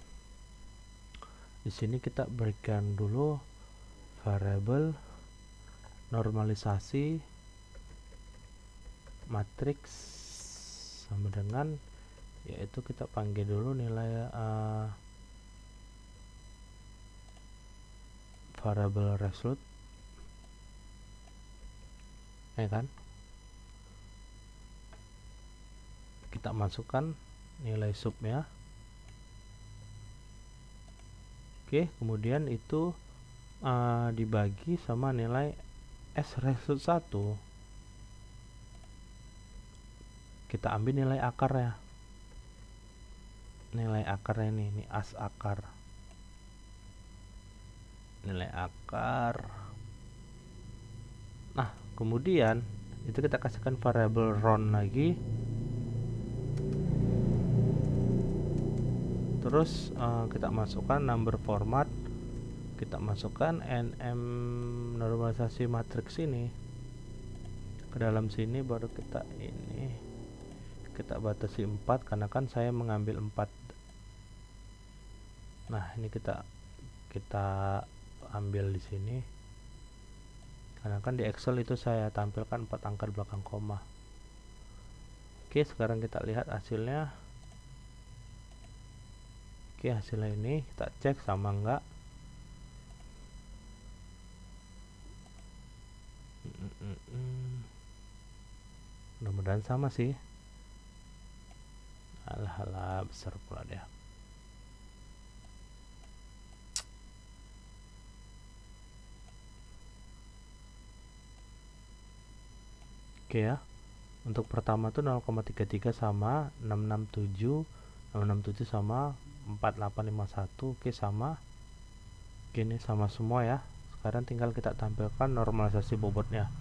Speaker 1: di sini kita berikan dulu variabel normalisasi matriks sama dengan, yaitu kita panggil dulu nilai variabel result, ya kan, kita masukkan nilai subnya. Oke, kemudian itu dibagi sama nilai s result 1, kita ambil nilai akarnya, nilai akarnya ini as akar, nilai akar. Nah kemudian itu kita kasihkan variabel round lagi, terus kita masukkan number format, kita masukkan nm normalisasi matriks ini ke dalam sini, baru kita ini kita batasi 4 karena kan saya mengambil 4. Nah, ini kita ambil di sini karena kan di Excel itu saya tampilkan 4 angka di belakang koma. Oke, sekarang kita lihat hasilnya. Oke, hasilnya ini kita cek sama enggak. Mudah-mudahan sama sih. Alah, besar pula dia. Oke ya, untuk pertama tuh 0,33 sama 667, 667 sama 4851. Oke, sama. Oke, ini sama semua ya. Sekarang tinggal kita tampilkan normalisasi bobotnya.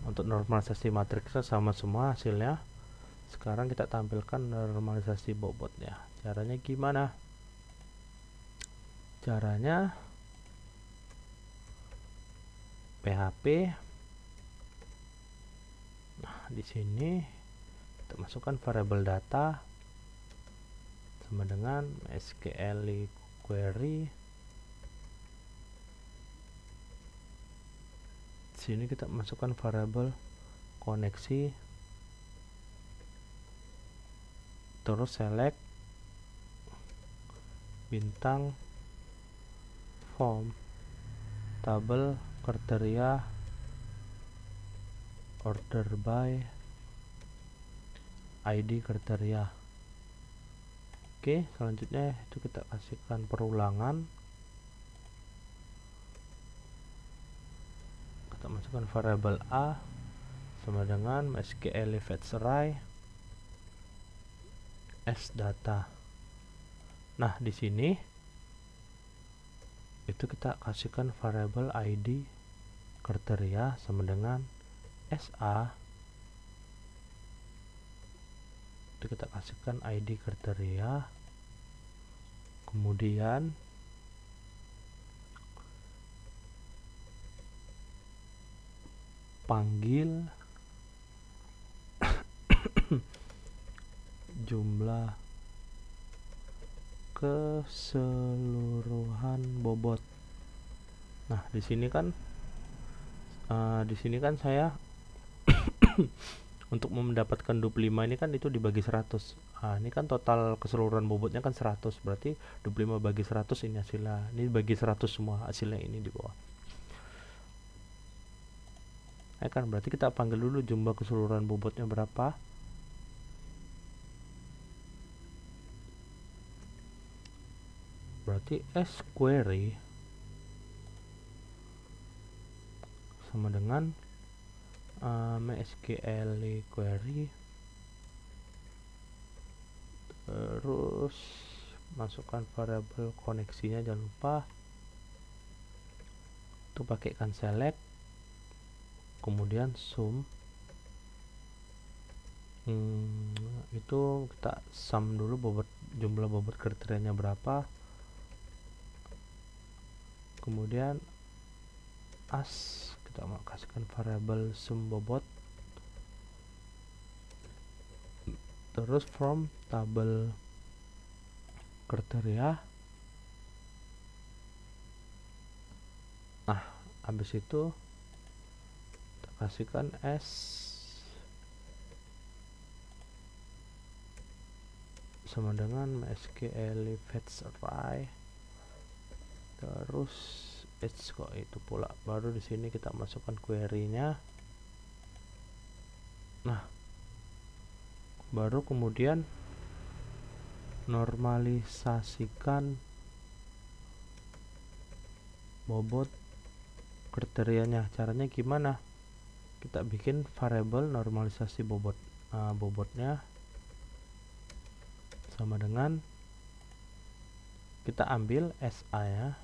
Speaker 1: Untuk normalisasi matriksnya sama semua hasilnya. Sekarang kita tampilkan normalisasi bobotnya. Caranya gimana? Caranya PHP. Nah, di sini kita masukkan variabel data sama dengan SQL query. Di sini kita masukkan variabel koneksi, terus select bintang form tabel kriteria order by ID kriteria. Oke, selanjutnya itu kita kasihkan perulangan. Kita masukkan variabel A sama dengan SQL fetch array s data. Nah, di sini itu kita kasihkan variabel ID kriteria sama dengan SA. Itu kita kasihkan ID kriteria, kemudian panggil jumlah keseluruhan bobot. Nah, di sini kan saya untuk mendapatkan 25 ini kan itu dibagi 100. Nah, ini kan total keseluruhan bobotnya kan 100, berarti 25 bagi 100 ini hasilnya. Ini bagi 100 semua hasilnya ini di bawah. Ya kan, berarti kita panggil dulu jumlah keseluruhan bobotnya berapa. Berarti SQuery sama dengan MySQL query, terus masukkan variabel koneksinya, jangan lupa itu pakaikan select, kemudian sum. Itu kita sum dulu jumlah bobot kriterianya berapa, kemudian as kita mau kasihkan variabel sum bobot, terus from tabel kriteria. Nah, habis itu kita kasihkan s sama dengan MySQL fetch array, terus kok itu pula, baru di sini kita masukkan query-nya. Nah, baru kemudian normalisasikan bobot kriterianya. Caranya gimana? Kita bikin variabel normalisasi bobotnya sama dengan kita ambil SA ya.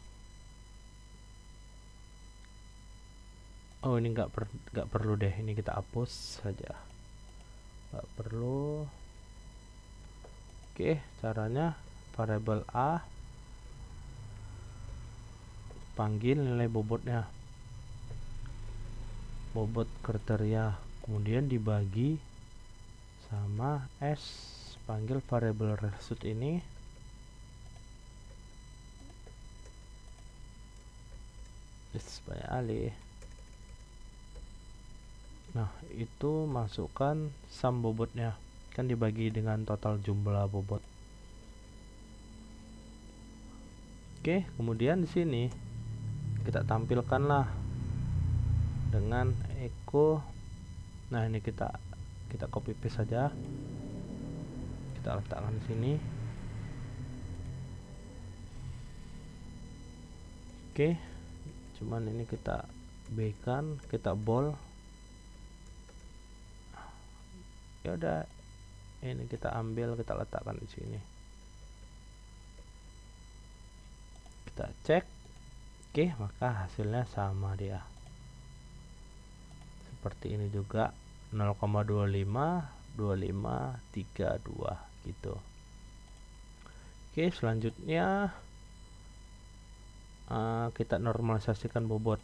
Speaker 1: Oh, ini nggak perlu deh, ini kita hapus saja, nggak perlu. Oke, caranya variabel A panggil nilai bobotnya, bobot kriteria, kemudian dibagi sama S, panggil variable result ini by alih. Nah, itu masukkan sum bobotnya, kan dibagi dengan total jumlah bobot. Oke, kemudian di sini kita tampilkanlah dengan echo. Nah, ini kita copy paste saja, kita letakkan di sini. Oke, cuman ini kita B-kan, kita bold. Ya udah, ini kita ambil, kita letakkan di sini. Kita cek. Oke, maka hasilnya sama dia. Seperti ini juga 0,25 25 32 gitu. Oke, selanjutnya kita normalisasikan bobot.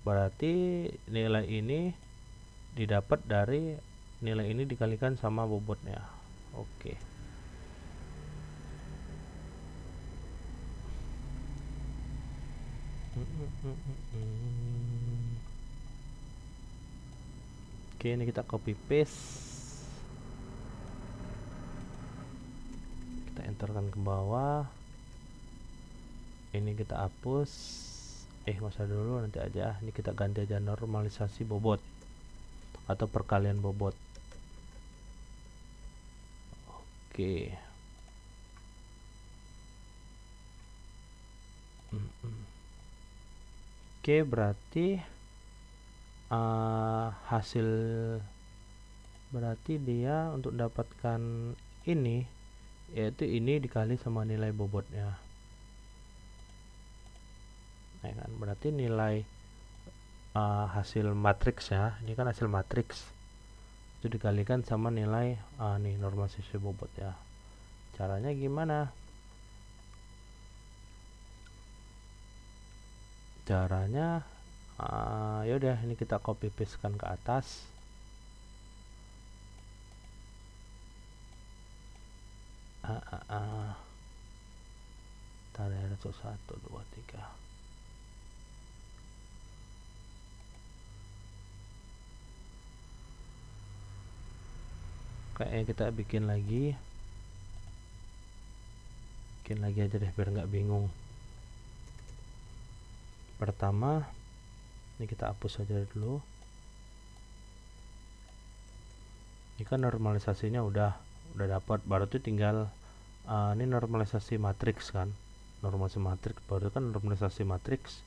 Speaker 1: Berarti nilai ini didapat dari nilai ini dikalikan sama bobotnya. Oke. Oke, ini kita copy paste, kita enterkan ke bawah, ini kita hapus, nggak usah dulu, nanti aja. Ini kita ganti aja normalisasi bobot atau perkalian bobot. Oke. Oke, berarti hasil, berarti dia untuk dapatkan ini, yaitu ini dikali sama nilai bobotnya. Nah, kan berarti nilai hasil matriks ya, ini kan hasil matriks, itu dikalikan sama nilai nih normalisasi bobot ya. Caranya gimana? Caranya yaudah, ini kita copy paste kan ke atas. Tarik 1 2 3. Kayaknya kita bikin lagi aja deh biar nggak bingung. Pertama, ini kita hapus saja dulu. Ini kan normalisasinya udah dapat, baru tuh tinggal ini normalisasi matriks kan, normalisasi matriks, baru kan normalisasi matriks.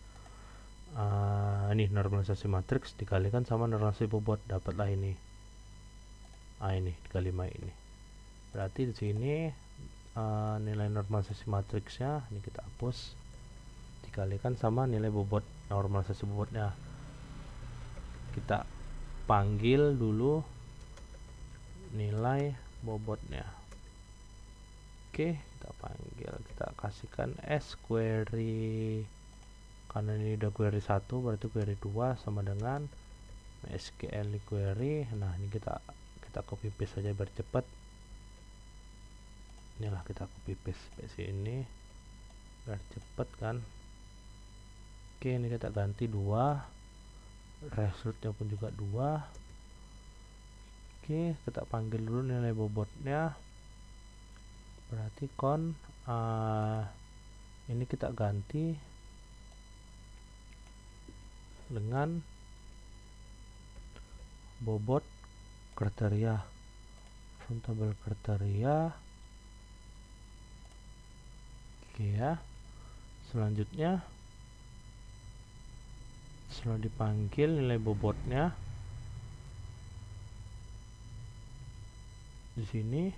Speaker 1: Ini normalisasi matriks dikalikan sama normalisasi bobot, dapatlah ini. Ini dikali 5 ini. Berarti di sini nilai normalisasi matriksnya ini kita hapus, dikalikan sama nilai bobot, normalisasi bobotnya. Kita panggil dulu nilai bobotnya. Oke, kita panggil, kita kasihkan S query, karena ini udah query 1 berarti query 2 sama dengan SQL query. Nah, ini kita copy paste saja biar cepat. Inilah kita copy paste sini biar cepat kan. Oke, ini kita ganti 2, resultnya pun juga 2. Oke, kita panggil dulu nilai bobotnya, berarti ini kita ganti dengan bobot kriteria, tabel kriteria. Oke ya, selanjutnya setelah dipanggil nilai bobotnya, di sini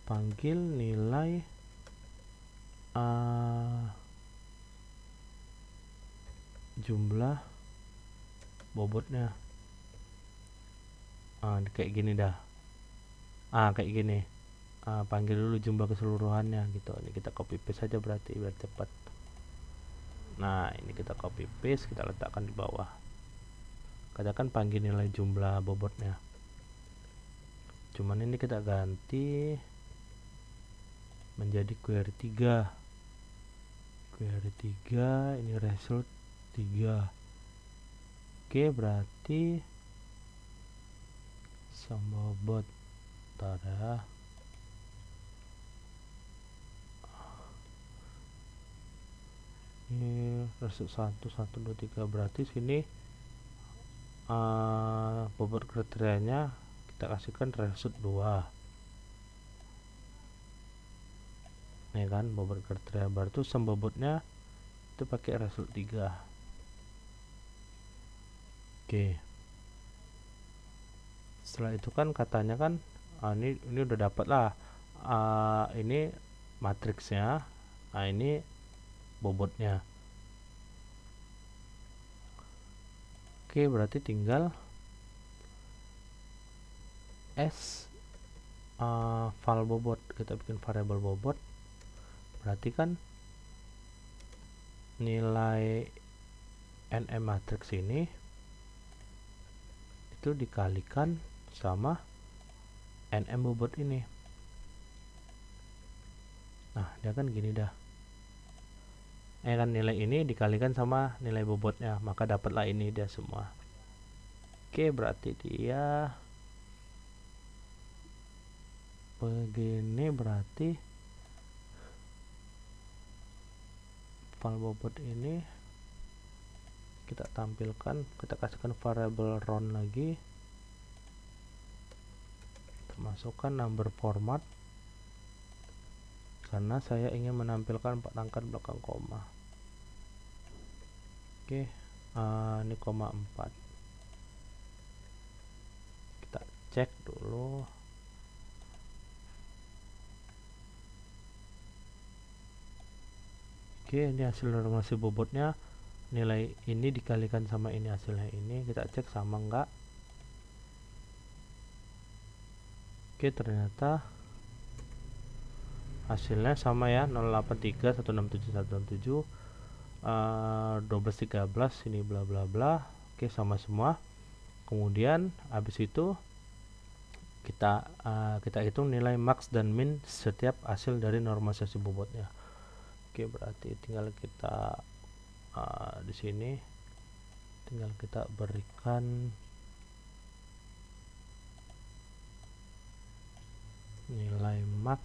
Speaker 1: panggil nilai jumlah bobotnya. Kayak gini dah, kayak gini. Panggil dulu jumlah keseluruhannya gitu. Ini kita copy paste saja berarti biar cepat. Nah, ini kita copy paste, kita letakkan di bawah. Katakan panggil nilai jumlah bobotnya. Cuman ini kita ganti menjadi query 3. Query 3, ini result 3. Oke, berarti sum bobot. Bentar ya. Ini result 1, 1, 2, 3. Berarti sini bobot kriterianya kita kasihkan result 2. Nih kan bobot kriteria baru tuh sum bobotnya itu pakai result 3. Oke. Setelah itu kan katanya kan ini udah dapat lah. Ini matriksnya. Nah, ini bobotnya. Oke, berarti tinggal val bobot. Kita bikin variabel bobot. Berarti kan nilai NM matriks ini itu dikalikan sama NM bobot ini. Nah, dia kan gini dah. Kan nilai ini dikalikan sama nilai bobotnya, maka dapatlah ini dia semua. Oke, berarti dia begini. Berarti val bobot ini kita tampilkan, kita kasihkan variabel round lagi, kita masukkan number format karena saya ingin menampilkan 4 angka belakang koma. Oke, ini koma 4. Kita cek dulu. Oke, ini hasil normalisasi bobotnya. Nilai ini dikalikan sama ini, hasilnya ini. Kita cek sama enggak. Oke, ternyata hasilnya sama ya, 083 167 167 1213 ini bla bla bla. Oke, sama semua. Kemudian habis itu kita hitung nilai max dan min setiap hasil dari normalisasi bobotnya. Oke, berarti tinggal kita di sini tinggal kita berikan nilai max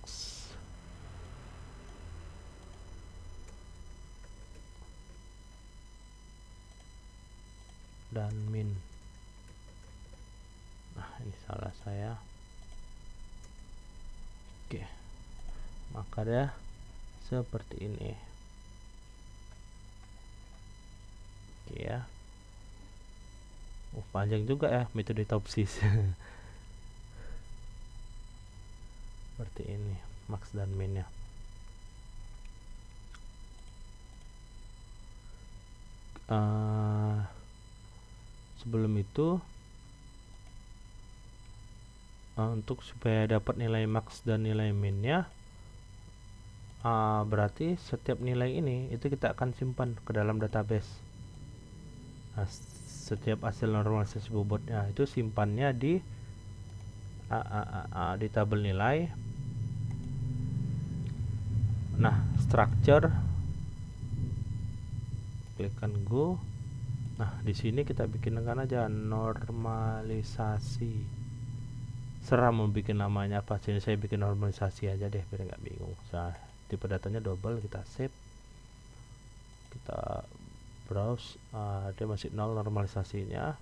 Speaker 1: dan min. Nah, ini salah saya. Oke, maka dia seperti ini. Oke ya. Panjang juga ya metode Topsis. Seperti ini max dan minnya. Sebelum itu untuk supaya dapat nilai max dan nilai minnya, berarti setiap nilai ini itu kita akan simpan ke dalam database. Nah, setiap hasil normalisasi bobotnya itu simpannya di tabel nilai. Nah, structure, klikkan go. Nah, di sini kita bikinkan aja normalisasi. Seram mau bikin namanya apa, sini saya bikin normalisasi aja deh biar nggak bingung. Nah, tipe datanya double, kita save, kita browse. Dia masih 0 normalisasinya.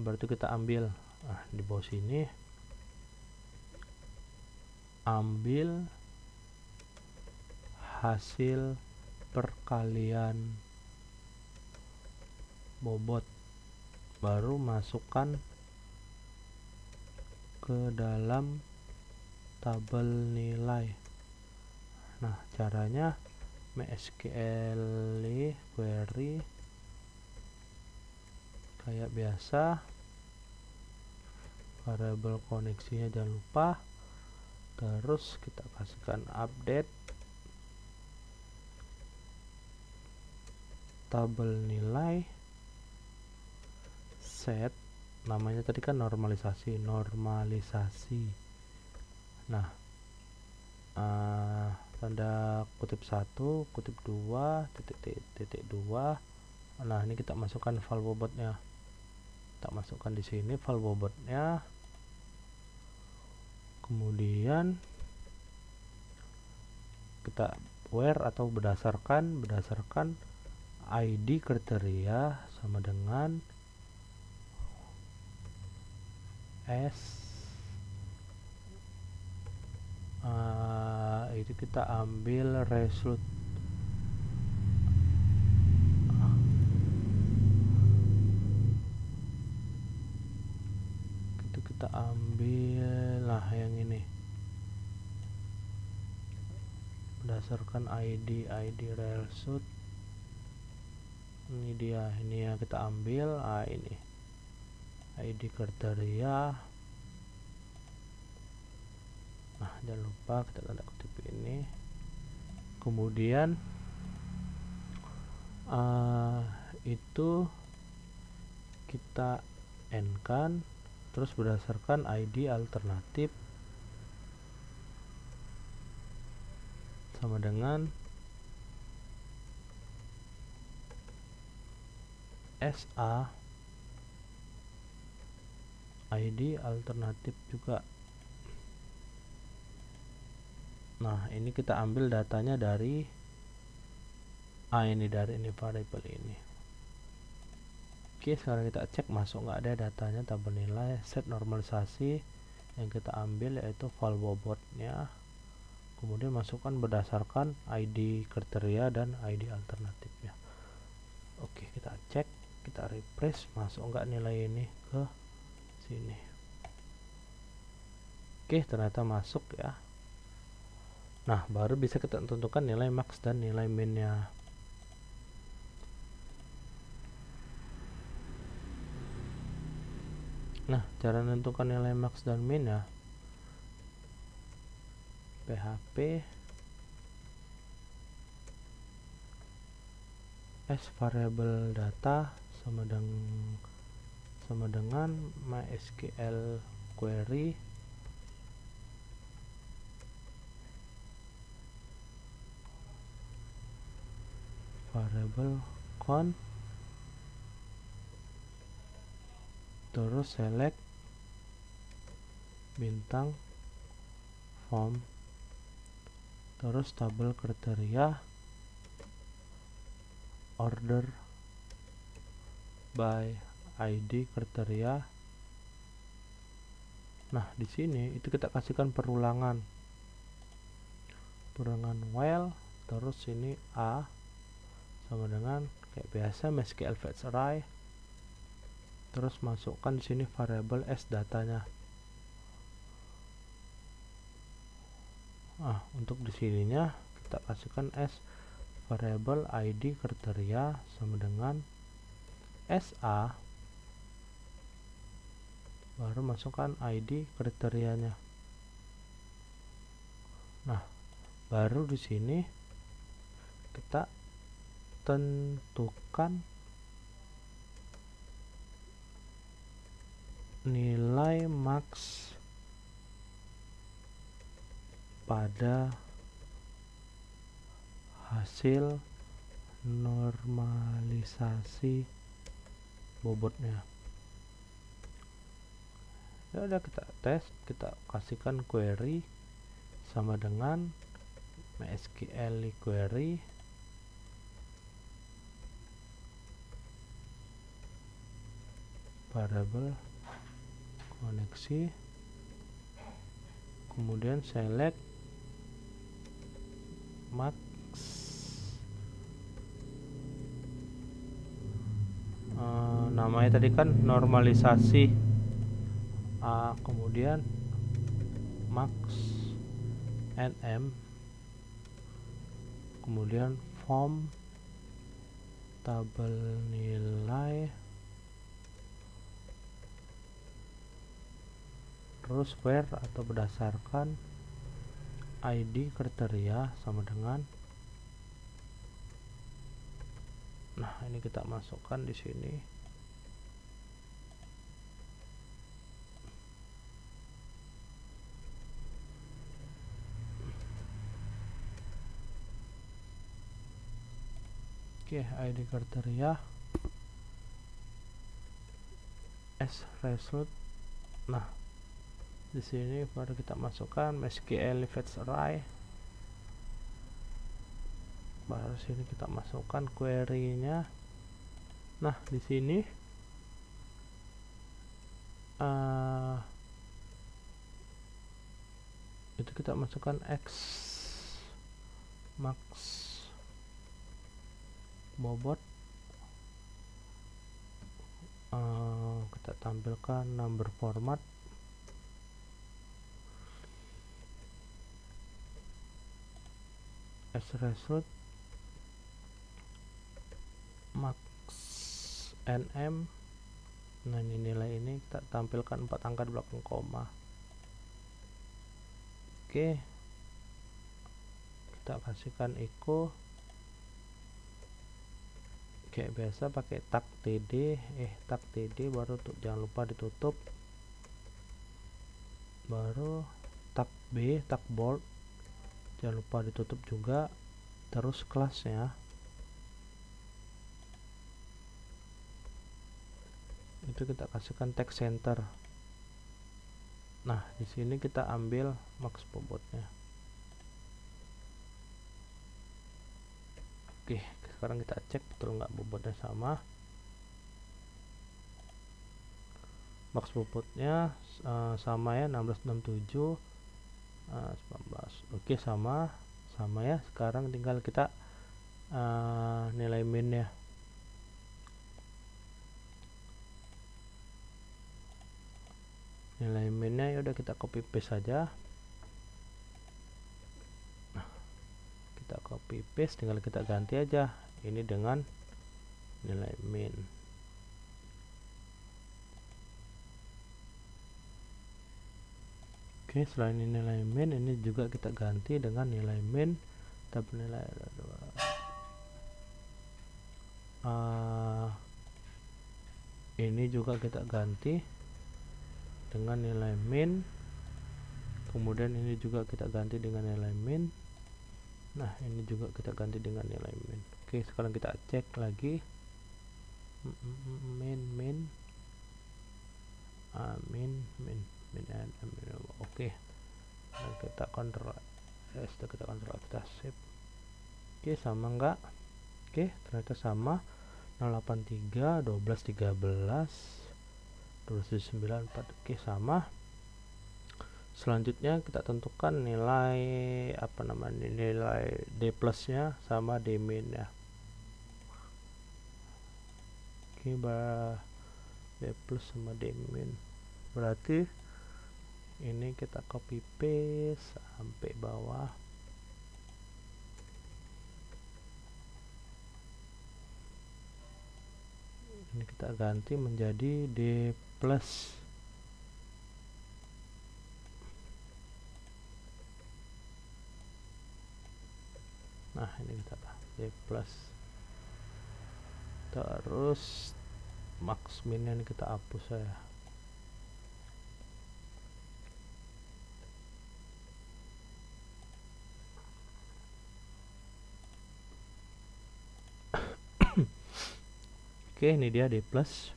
Speaker 1: Berarti kita ambil di bawah sini, ambil hasil perkalian bobot, baru masukkan ke dalam tabel nilai. Nah, caranya MySQL query kayak biasa, variabel koneksinya jangan lupa, terus kita kasihkan update tabel nilai set, namanya tadi kan normalisasi. Nah, tanda kutip 1, kutip 2, titik 2. Nah, ini kita masukkan file bobotnya. Kita masukkan di sini file bobotnya. Kemudian kita where atau berdasarkan ID kriteria sama dengan S. Itu kita ambil result itu kita ambil lah yang ini berdasarkan ID result. Ini dia, ini ya kita ambil ini ID kriteria. Nah, jangan lupa kita tanda kutip ini. Kemudian itu kita n-kan, terus berdasarkan ID alternatif sama dengan SA ID alternatif juga. Nah, ini kita ambil datanya dari ini dari ini variable ini. Oke, sekarang kita cek masuk nggak ada datanya tabel nilai set normalisasi yang kita ambil yaitu file bobotnya. Kemudian masukkan berdasarkan ID kriteria dan ID alternatifnya. Oke, kita cek, kita refresh, masuk nggak nilai ini ke sini. Oke, ternyata masuk ya. Nah, baru bisa kita tentukan nilai max dan nilai minnya. Nah, cara menentukan nilai max dan min ya, php s variable data sama dengan MySQL query variable count, terus select bintang form, terus tabel kriteria order by ID kriteria. Nah, di sini itu kita kasihkan perulangan while, terus ini A sama dengan kayak biasa MySQL fetch array, terus masukkan di sini variable s datanya. Untuk di sininya kita kasihkan s variable ID kriteria sama dengan SA, baru masukkan ID kriterianya. Nah, baru di sini kita tentukan nilai max pada hasil normalisasi bobotnya. Ya udah, kita tes, kita kasihkan query sama dengan MySQL query variable koneksi, kemudian select max namanya tadi kan normalisasi, kemudian max nm, kemudian form tabel nilai, terus where atau berdasarkan ID kriteria sama dengan Nah, ini kita masukkan di sini. Oke, ID kriteria as result. Nah, di sini baru kita masukkan MySQL fetch array. Baru sini kita masukkan query-nya. Nah, di sini itu kita masukkan x max bobot. Kita tampilkan number format. As result max nm. Nah, ini nilai ini kita tampilkan 4 angka di belakang koma. Oke, kita kasihkan echo kayak biasa pakai tag td, tag td baru jangan lupa ditutup, baru tag b, tag bold jangan lupa ditutup juga, terus kelasnya itu kita kasihkan text center. Nah, di sini kita ambil max bobotnya. Oke, sekarang kita cek betul nggak bobotnya sama. Max bobotnya sama ya, 1667 19. Oke, sama ya. Sekarang tinggal kita nilai min ya. Nilai minnya ya udah kita copy paste saja. Nah, kita copy paste, tinggal kita ganti aja ini dengan nilai min. Oke, selain ini nilai min, ini juga kita ganti dengan nilai min tab nilai ini juga kita ganti dengan nilai min, kemudian ini juga kita ganti dengan nilai min. Nah, ini juga kita ganti dengan nilai min. Oke, sekarang kita cek lagi min oke, dan kita kontrol kita save. Oke, sama enggak? Oke, ternyata sama. 083 12 13 294. Oke, sama. Selanjutnya kita tentukan nilai nilai d plusnya sama d min ya. Oke, d plus sama d min, berarti ini kita copy paste sampai bawah. Ini kita ganti menjadi d plus. Nah, ini kita d plus. Terus max minnya ini kita hapus ya. Oke, ini dia D plus.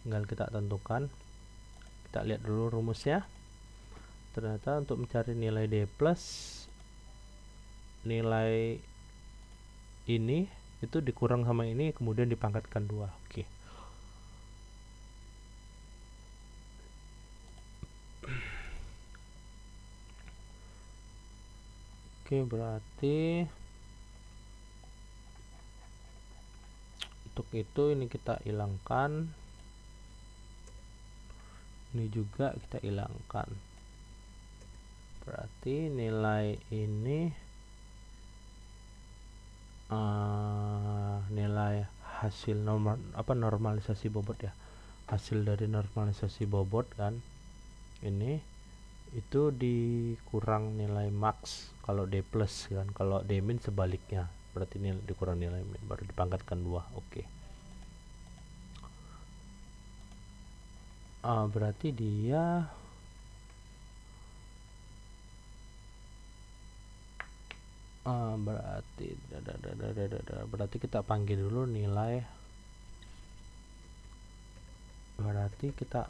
Speaker 1: Tinggal kita tentukan. Kita lihat dulu rumusnya. Ternyata untuk mencari nilai D plus, nilai ini itu dikurang sama ini, kemudian dipangkatkan 2. Oke. Oke, berarti untuk itu ini kita hilangkan, ini juga kita hilangkan. Berarti nilai ini nilai hasil normalisasi bobot ya, hasil dari normalisasi bobot kan, ini itu dikurang nilai max kalau D plus kan, kalau D min sebaliknya, berarti ini dikurang nilai min baru dipangkatkan 2. Oke. Berarti dia berarti kita panggil dulu nilai, berarti kita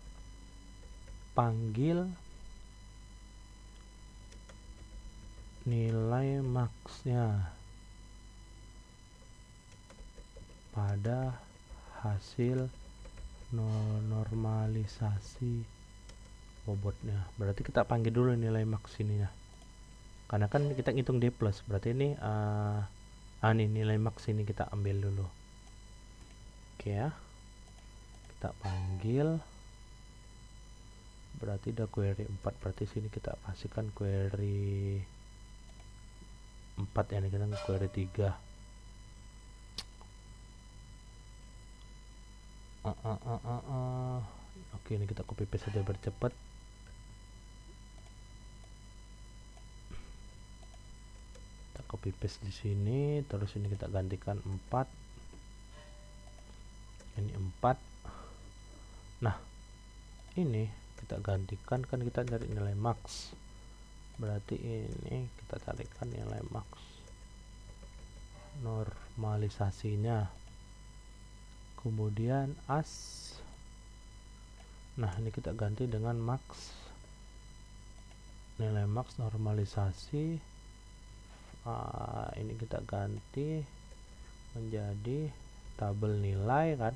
Speaker 1: panggil nilai maxnya pada hasil normalisasi bobotnya. Berarti kita panggil dulu nilai max ininya, karena kan kita ngitung D plus, berarti ini nih nilai max ini kita ambil dulu. Oke ya, kita panggil, berarti udah query 4, berarti sini kita pastikan query 4 ya, ini kita query 3. Oke, ini kita copy paste saja biar cepat. Kita copy paste di sini, terus ini kita gantikan 4. Ini 4. Nah, ini kita gantikan, kan kita cari nilai max. Berarti ini kita carikan nilai max normalisasinya. Kemudian as. Nah, ini kita ganti dengan max, nilai max normalisasi. Ini kita ganti menjadi tabel nilai kan,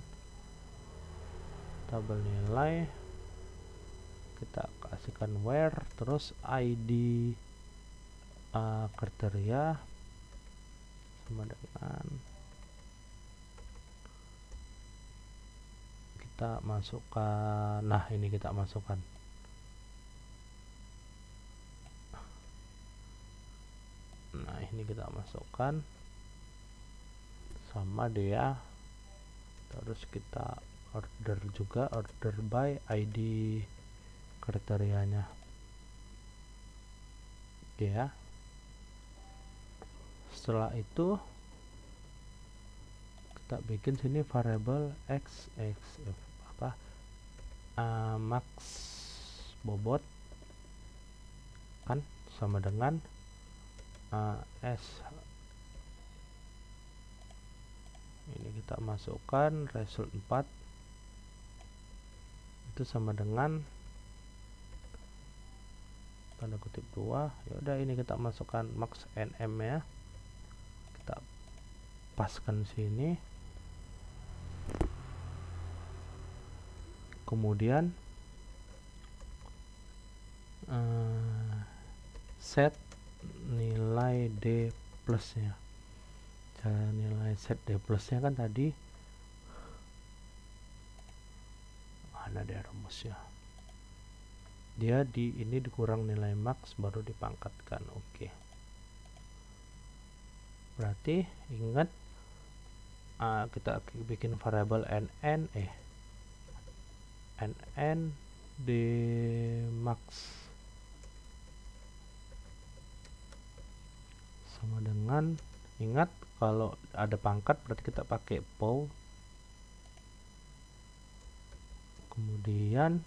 Speaker 1: tabel nilai kita kasihkan where, terus ID kriteria sama dengan kita masukkan. Nah, ini kita masukkan sama dia, terus kita order juga, order by ID kriterianya. Oke ya, setelah itu kita bikin sini variable x max bobot kan sama dengan s. Ini kita masukkan result 4 itu sama dengan tanda kutip 2. Ya udah, ini kita masukkan max nm ya, kita paskan sini. Kemudian set nilai D plusnya. Cara nilai set D plusnya kan tadi mana ada rumusnya, dia ini dikurang nilai max baru dipangkatkan. Oke. Berarti ingat kita bikin variabel nn D max sama dengan, ingat kalau ada pangkat berarti kita pakai pow. Kemudian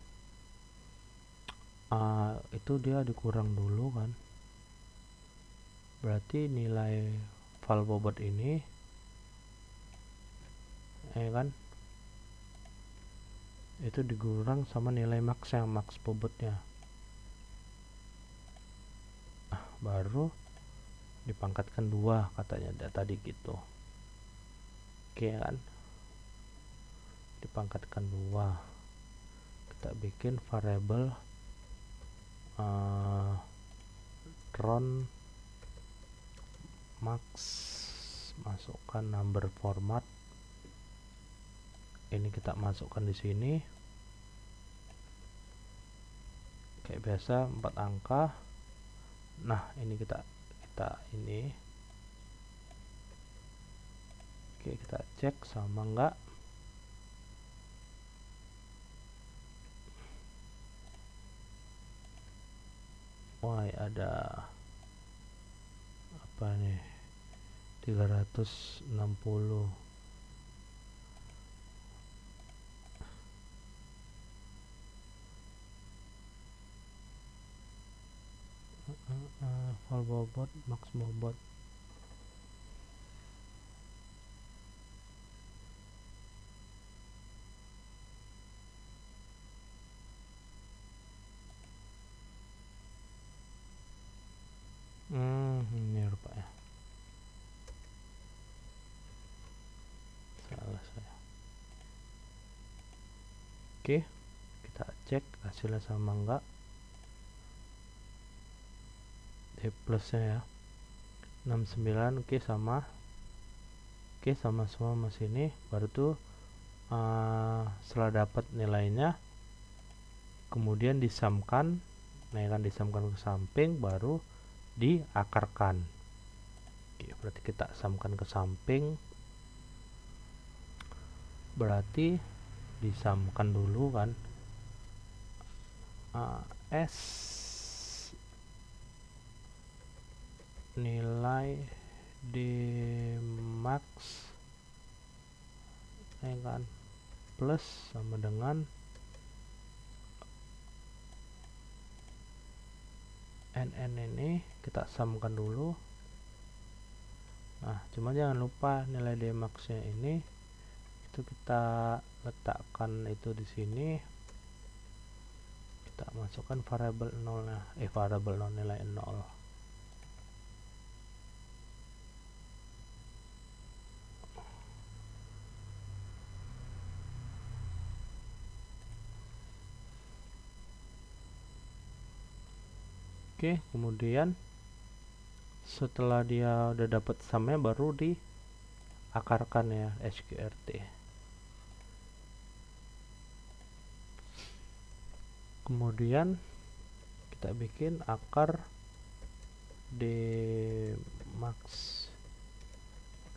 Speaker 1: itu dia dikurang dulu kan, berarti nilai val bobot ini kan itu dikurang sama nilai max yang max bobotnya, baru dipangkatkan 2 katanya tadi gitu. Oke kan, dipangkatkan 2. Kita bikin variable ron max, masukkan number format, ini kita masukkan di sini kayak biasa 4 angka. Nah, ini kita ini oke, kita cek sama enggak. nilai ada apa nih, 360. Full bobot, max bobot. Ini rupanya salah saya. Oke, kita cek hasilnya sama enggak. D plusnya ya 69. Oke, sama. Oke, sama semua mas ini. Baru tuh setelah dapat nilainya, kemudian disamkan. Nah, kan disamkan ke samping, baru diakarkan. Oke, berarti kita samkan ke samping, berarti disamkan dulu kan. S nilai D max kan plus sama dengan NN ini kita samkan dulu. Nah, cuma jangan lupa nilai D max nya ini itu kita letakkan itu di sini. Kita masukkan variabel 0 nya, variabel 0 nilai 0. Oke, kemudian setelah dia udah dapat sumnya, baru diakarkan ya, SQRT. Kemudian kita bikin akar D max,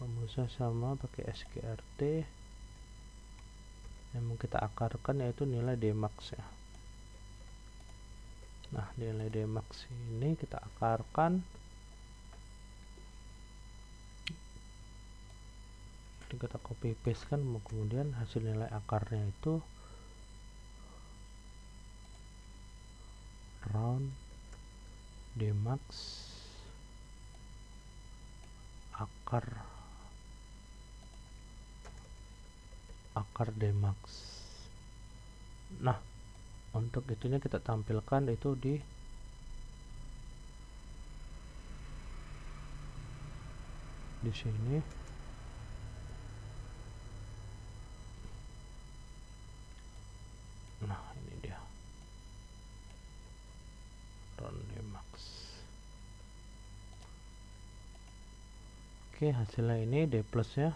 Speaker 1: rumusnya sama pakai SQRT. Yang mau kita akarkan yaitu nilai D max ya. Nah, nilai D max ini kita akarkan. Kita copy paste kan, kemudian hasil nilai akarnya itu round D max akar D max. Nah, untuk itunya kita tampilkan itu di sini. Nah, ini dia round D max. Oke, hasilnya ini D plus nya.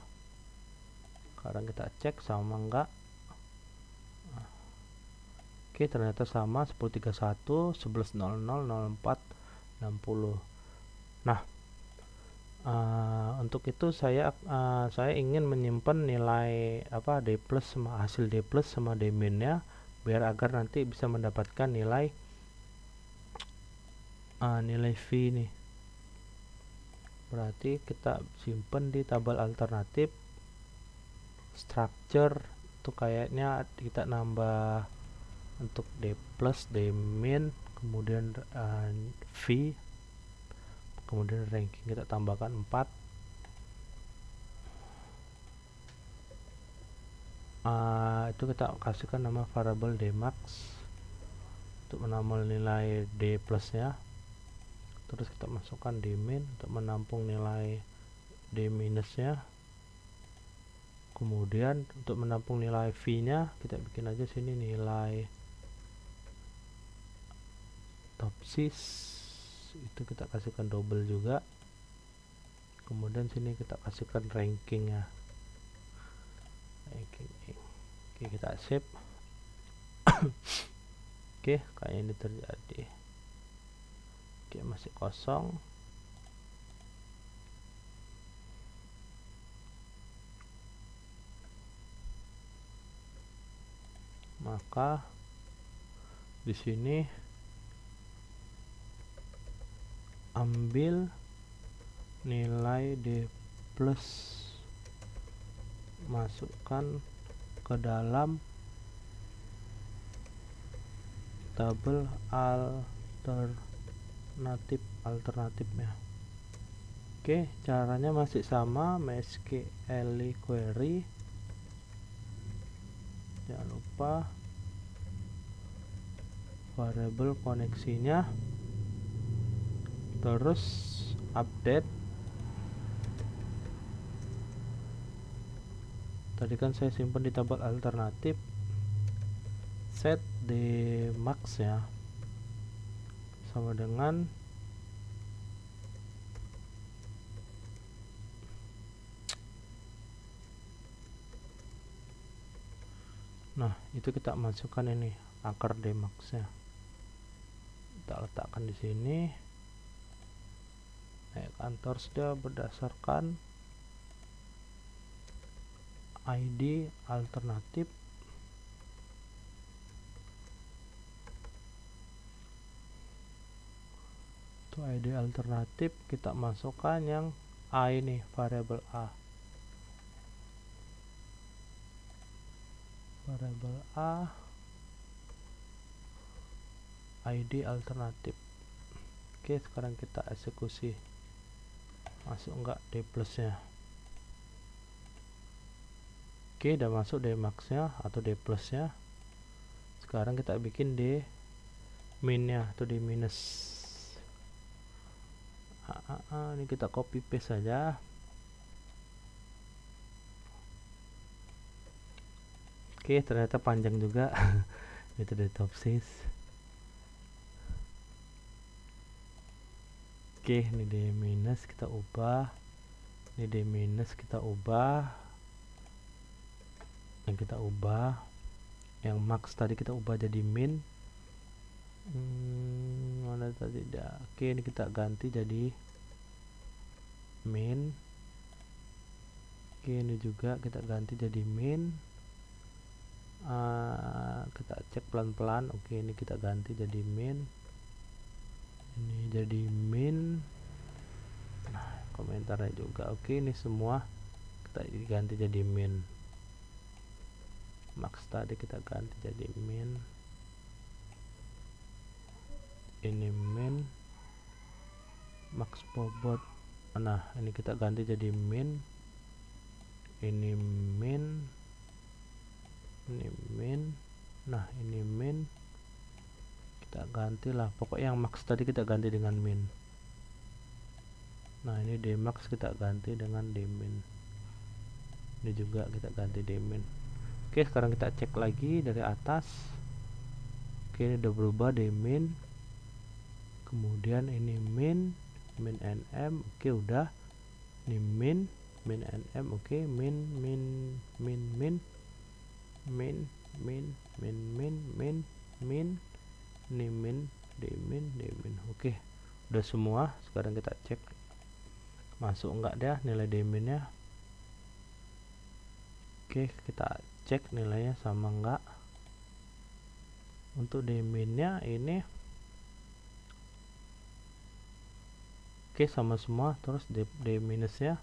Speaker 1: Sekarang kita cek sama enggak. Oke, ternyata sama, 1031, 1100, 04, 60. Nah, untuk itu saya ingin menyimpan nilai D plus sama hasil D plus sama D min nya, biar agar nanti bisa mendapatkan nilai V nih. Berarti kita simpan di tabel alternatif structure. Itu kayaknya kita nambah untuk D plus, D min, kemudian V, kemudian ranking kita tambahkan 4. Itu kita kasihkan nama variabel D max untuk menambah nilai D plus nya. Terus kita masukkan D min untuk menampung nilai D minus nya. Kemudian untuk menampung nilai V nya, kita bikin aja sini nilai topsis, itu kita kasihkan double juga. Kemudian sini kita kasihkan rankingnya, ranking. Oke, kita save. Oke, kayak ini terjadi. Oke, masih kosong. Maka di sini ambil nilai D plus, masukkan ke dalam tabel alternatifnya. Oke, caranya masih sama, MySQL query. Jangan lupa variabel koneksinya, terus update. Tadi kan saya simpan di tabel alternatif, set dmax ya sama dengan itu kita masukkan ini akar dmax nya, kita letakkan di sini. Kantor sudah berdasarkan ID alternatif. Itu ID alternatif, kita masukkan yang A ini, variabel A. Variabel A ID alternatif. Oke, sekarang kita eksekusi. Masuk enggak D plusnya? Oke, udah masuk D max-nya atau D plusnya. Sekarang kita bikin D min-nya atau D minus. Ini kita copy paste saja. Oke, ternyata panjang juga. Metode topsis. Oke, ini D minus kita ubah. Ini D minus kita ubah. Yang kita ubah, yang max tadi kita ubah jadi min. Mana tadi dah? Oke, ini kita ganti jadi min. Oke, ini juga kita ganti jadi min. Kita cek pelan-pelan. Oke, ini kita ganti jadi min, ini jadi min. Nah, komentarnya juga oke, ini semua kita ganti jadi min. Max tadi kita ganti jadi min, ini min. Max bobot, nah ini kita ganti jadi min, ini min, ini min. Nah, ini min, kita gantilah, pokoknya yang max tadi kita ganti dengan min. Nah, ini D max kita ganti dengan D min, ini juga kita ganti D min. Oke, sekarang kita cek lagi dari atas. Oke, ini udah berubah D min, kemudian ini min, min nm. Oke, udah. Ini min, min nm. Oke, min min min min min min min min min min, ini min, D min, D min. Oke, udah semua. Sekarang kita cek masuk enggak dia nilai D min nya. Oke, kita cek nilainya sama enggak. Untuk D min nya ini oke, sama semua. Terus D minusnya,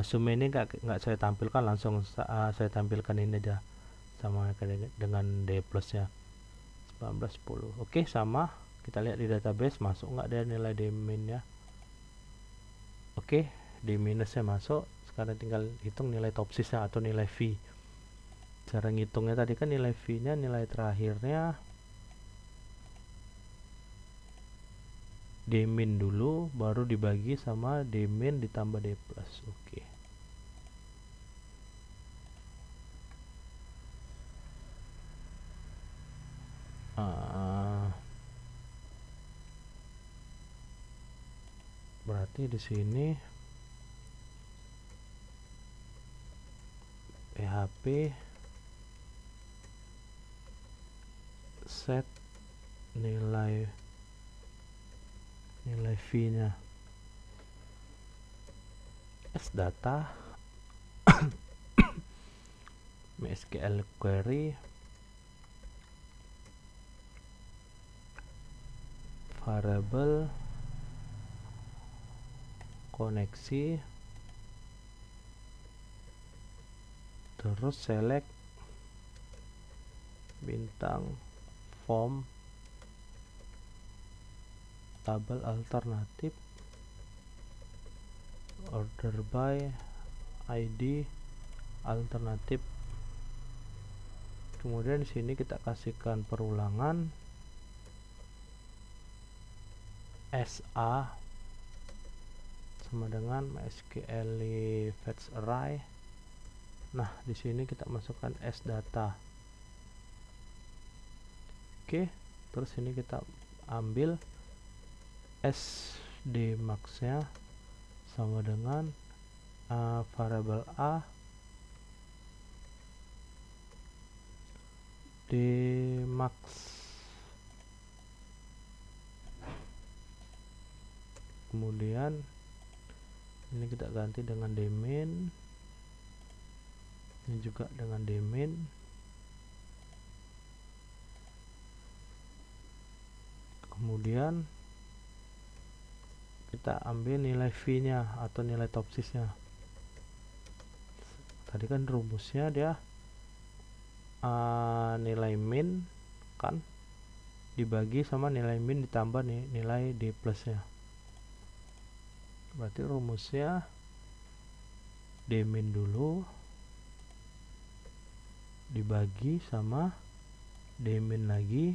Speaker 1: sum ini nggak saya tampilkan, langsung saya tampilkan ini aja sama dengan D plusnya 19 10. Oke, sama. Kita lihat di database masuk nggak ada nilai D min nya. Oke, D minusnya masuk. Sekarang tinggal hitung nilai topsisnya atau nilai V. Cara ngitungnya tadi kan nilai V nya, nilai terakhirnya D min dulu, baru dibagi sama D min ditambah D plus. Oke. Berarti di sini PHP set nilai V nya as data MySQL query variable koneksi, terus select bintang form tabel alternatif, order by ID alternatif. Kemudian di sini kita kasihkan perulangan SA sama dengan MySQL fetch array. Nah, di sini kita masukkan S data. Oke, terus ini kita ambil SD max-nya sama dengan variabel A D max. Kemudian ini kita ganti dengan dmin, ini juga dengan dmin. Kemudian kita ambil nilai V nya atau nilai topsisnya. Tadi kan rumusnya dia nilai min kan dibagi sama nilai min ditambah nilai D plusnya. Berarti rumusnya D min dulu dibagi sama D min lagi,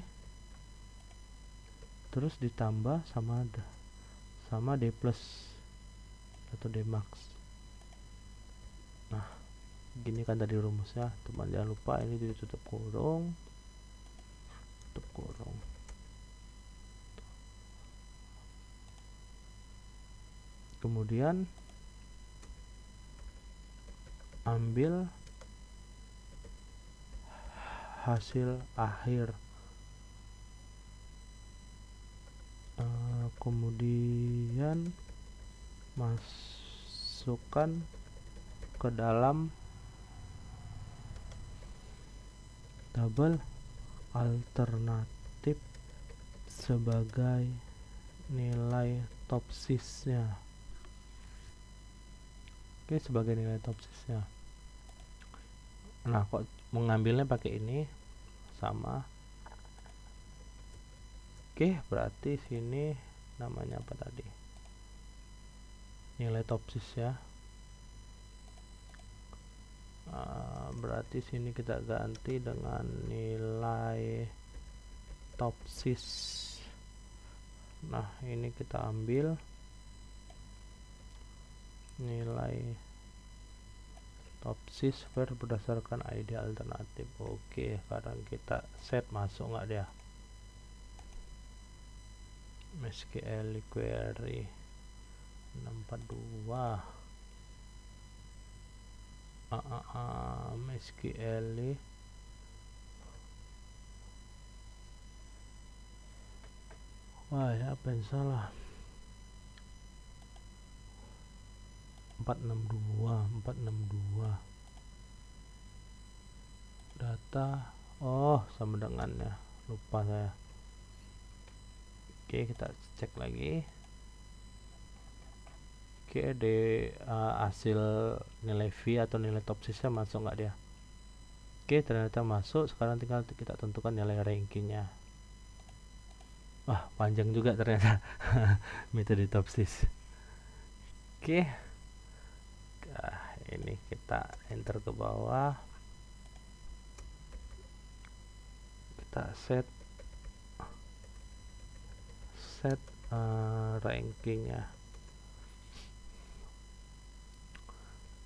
Speaker 1: terus ditambah sama D plus atau D max. Nah, gini kan tadi rumusnya, teman jangan lupa ini ditutup kurung, tutup kurung. Kemudian ambil hasil akhir, kemudian masukkan ke dalam tabel alternatif sebagai nilai topsisnya. Oke, sebagai nilai topsisnya. Nah, kok mengambilnya pakai ini sama. Oke, berarti sini namanya apa tadi? Nilai topsis ya. Berarti sini kita ganti dengan nilai topsis. Nah, ini kita ambil nilai topsis berdasarkan ID alternatif. Oke, sekarang kita set masuk nggak dia MySQL query 642 MySQL wah ya, apa yang salah? 462 data, oh sama dengannya, lupa saya. Oke, kita cek lagi. Oke, di hasil nilai V atau nilai topsisnya masuk nggak dia? Oke, ternyata masuk. Sekarang tinggal kita tentukan nilai rankingnya. Wah, panjang juga ternyata metode topsis. Oke, ini kita enter ke bawah, kita set rankingnya.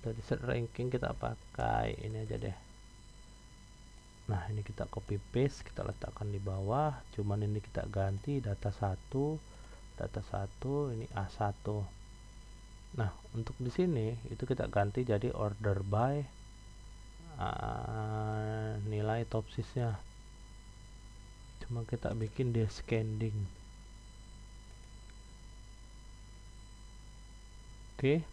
Speaker 1: Dari set ranking kita pakai ini aja deh. Nah, ini kita copy paste, kita letakkan di bawah. Cuman ini kita ganti data 1 ini A1. Nah, untuk di sini itu kita ganti jadi order by nilai topsisnya. Cuma kita bikin descending. Oke.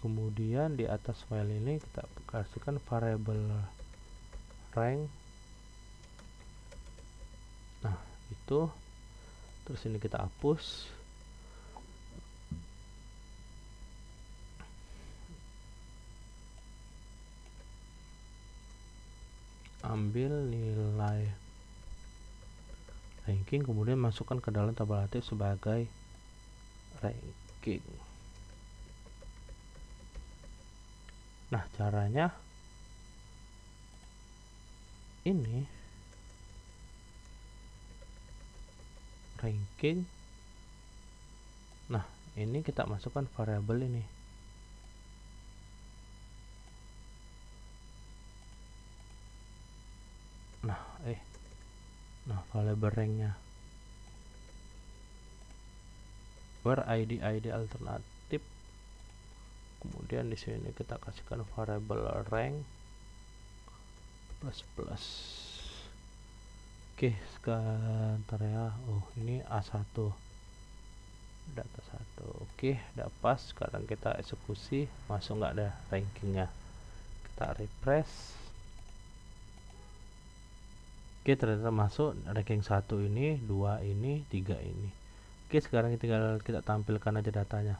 Speaker 1: Kemudian di atas file ini kita kasihkan variable rank. Nah, itu terus ini kita hapus. ambil nilai ranking, kemudian masukkan ke dalam tabulatif sebagai ranking. Nah, caranya ini ranking. Nah, ini kita masukkan variabel ini. Nah, variabel ranknya where id alternatif, kemudian di sini kita kasihkan variabel rank plus. Oke, sekarang ya. Oh, ini A1 data 1. Oke, udah pas. Sekarang kita eksekusi, masuk nggak ada rankingnya. Kita refresh. Oke, ternyata masuk ranking 1 ini, 2 ini, 3 ini. Oke, sekarang tinggal kita tampilkan aja datanya.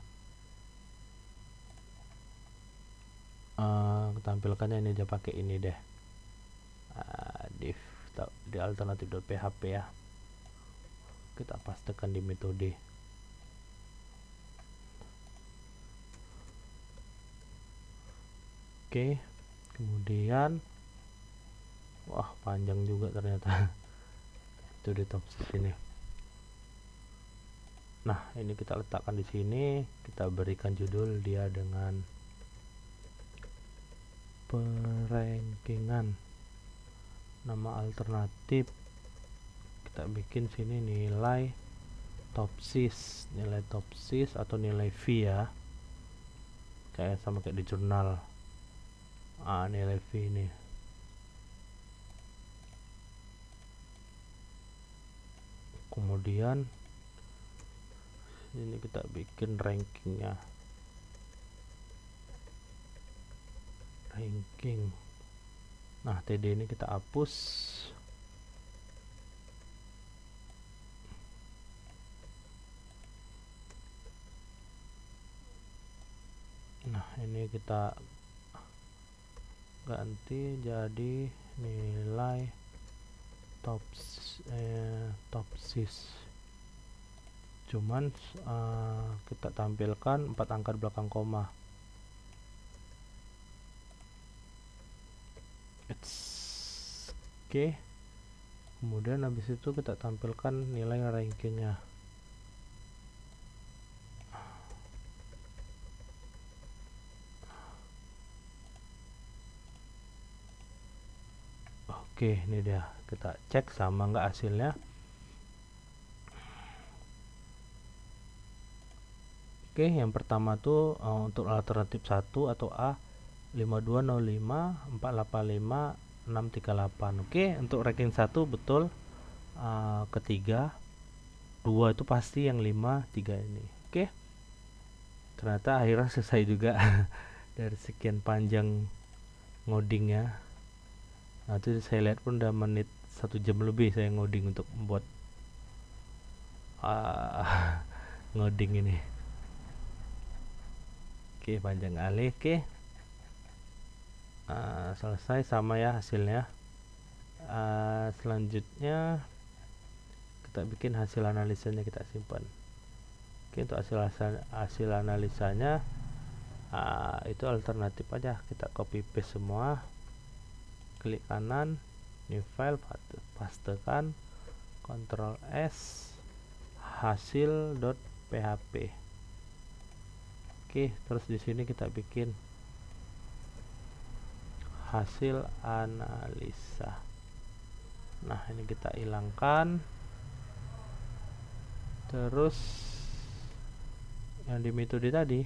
Speaker 1: Tampilkannya ini aja, pakai ini deh. Div di alternatif.php ya. Kita pastekan di metode. Oke, kemudian wah, panjang juga ternyata. Itu di top sini. Nah, ini kita letakkan di sini, kita berikan judul dia dengan perankingan, nama alternatif. Kita bikin sini nilai topsis atau nilai V ya, kayak sama kayak di jurnal. Nilai V ini. Kemudian ini kita bikin ranking. Nah, TD ini kita hapus. Nah, ini kita ganti jadi nilai topsis. Cuman kita tampilkan 4 angka belakang koma. Oke. Kemudian habis itu kita tampilkan nilai rankingnya. Oke, ini dia. Kita cek sama nggak hasilnya. Oke, yang pertama tuh untuk alternatif 1 atau A 5205 485 638. Oke, untuk ranking 1 betul. Ketiga, 2 itu pasti yang 5, 3 ini. Oke. Ternyata akhirnya selesai juga dari sekian panjang ngodingnya. Nah, itu saya lihat pun udah menit 1 jam lebih saya ngoding untuk membuat ngoding ini. Oke, panjang kali. Oke. Selesai sama ya hasilnya. Selanjutnya kita bikin hasil analisanya, kita simpan. Oke, untuk hasil analisanya itu alternatif aja, kita copy paste semua, klik kanan, new file, pastekan, Ctrl S, hasil.php. Oke, terus di sini kita bikin hasil analisa. Nah, ini kita hilangkan. Terus yang di metode tadi,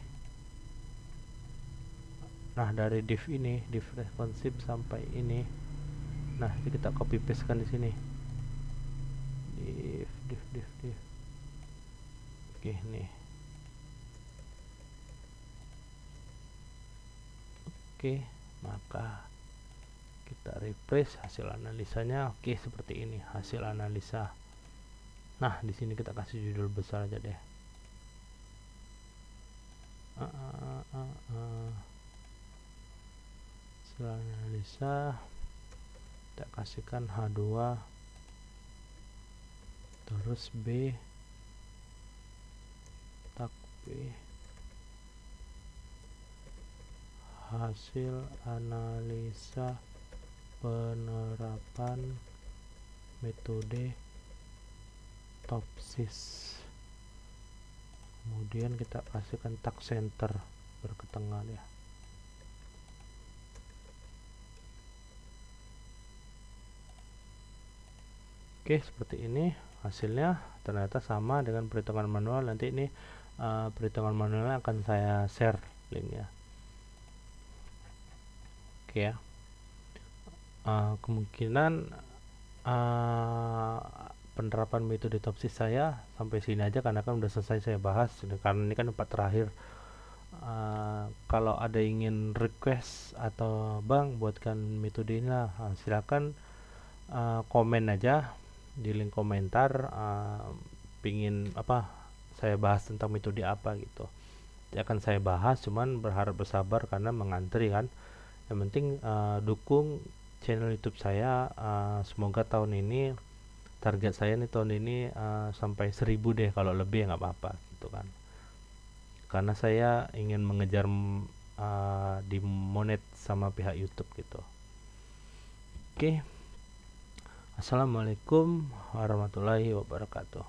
Speaker 1: nah dari div ini, div responsive sampai ini, nah ini kita copy paste kan di sini, div. Oke, nih. Oke, maka kita refresh hasil analisanya. Oke, seperti ini hasil analisa. Nah, di sini kita kasih judul besar aja deh. Hasil analisa. kita kasihkan H2 terus B tak B hasil analisa penerapan metode TOPSIS. Kemudian kita kasihkan tag center berketengan ya. Oke, seperti ini hasilnya ternyata sama dengan perhitungan manual. Nanti ini perhitungan manualnya akan saya share linknya. Oke ya. Kemungkinan penerapan metode TOPSIS saya sampai sini aja karena kan udah selesai saya bahas, karena ini kan tempat terakhir. Kalau ada ingin request atau bang buatkan metode ini lah, silakan komen aja di link komentar, pingin apa saya bahas tentang metode apa gitu, ya akan saya bahas, cuman berharap bersabar karena mengantri kan. Yang penting dukung channel YouTube saya, semoga tahun ini target saya nih tahun ini sampai 1000 deh, kalau lebih nggak apa-apa gitu kan, karena saya ingin mengejar di monet sama pihak YouTube gitu. Oke. Assalamualaikum warahmatullahi wabarakatuh.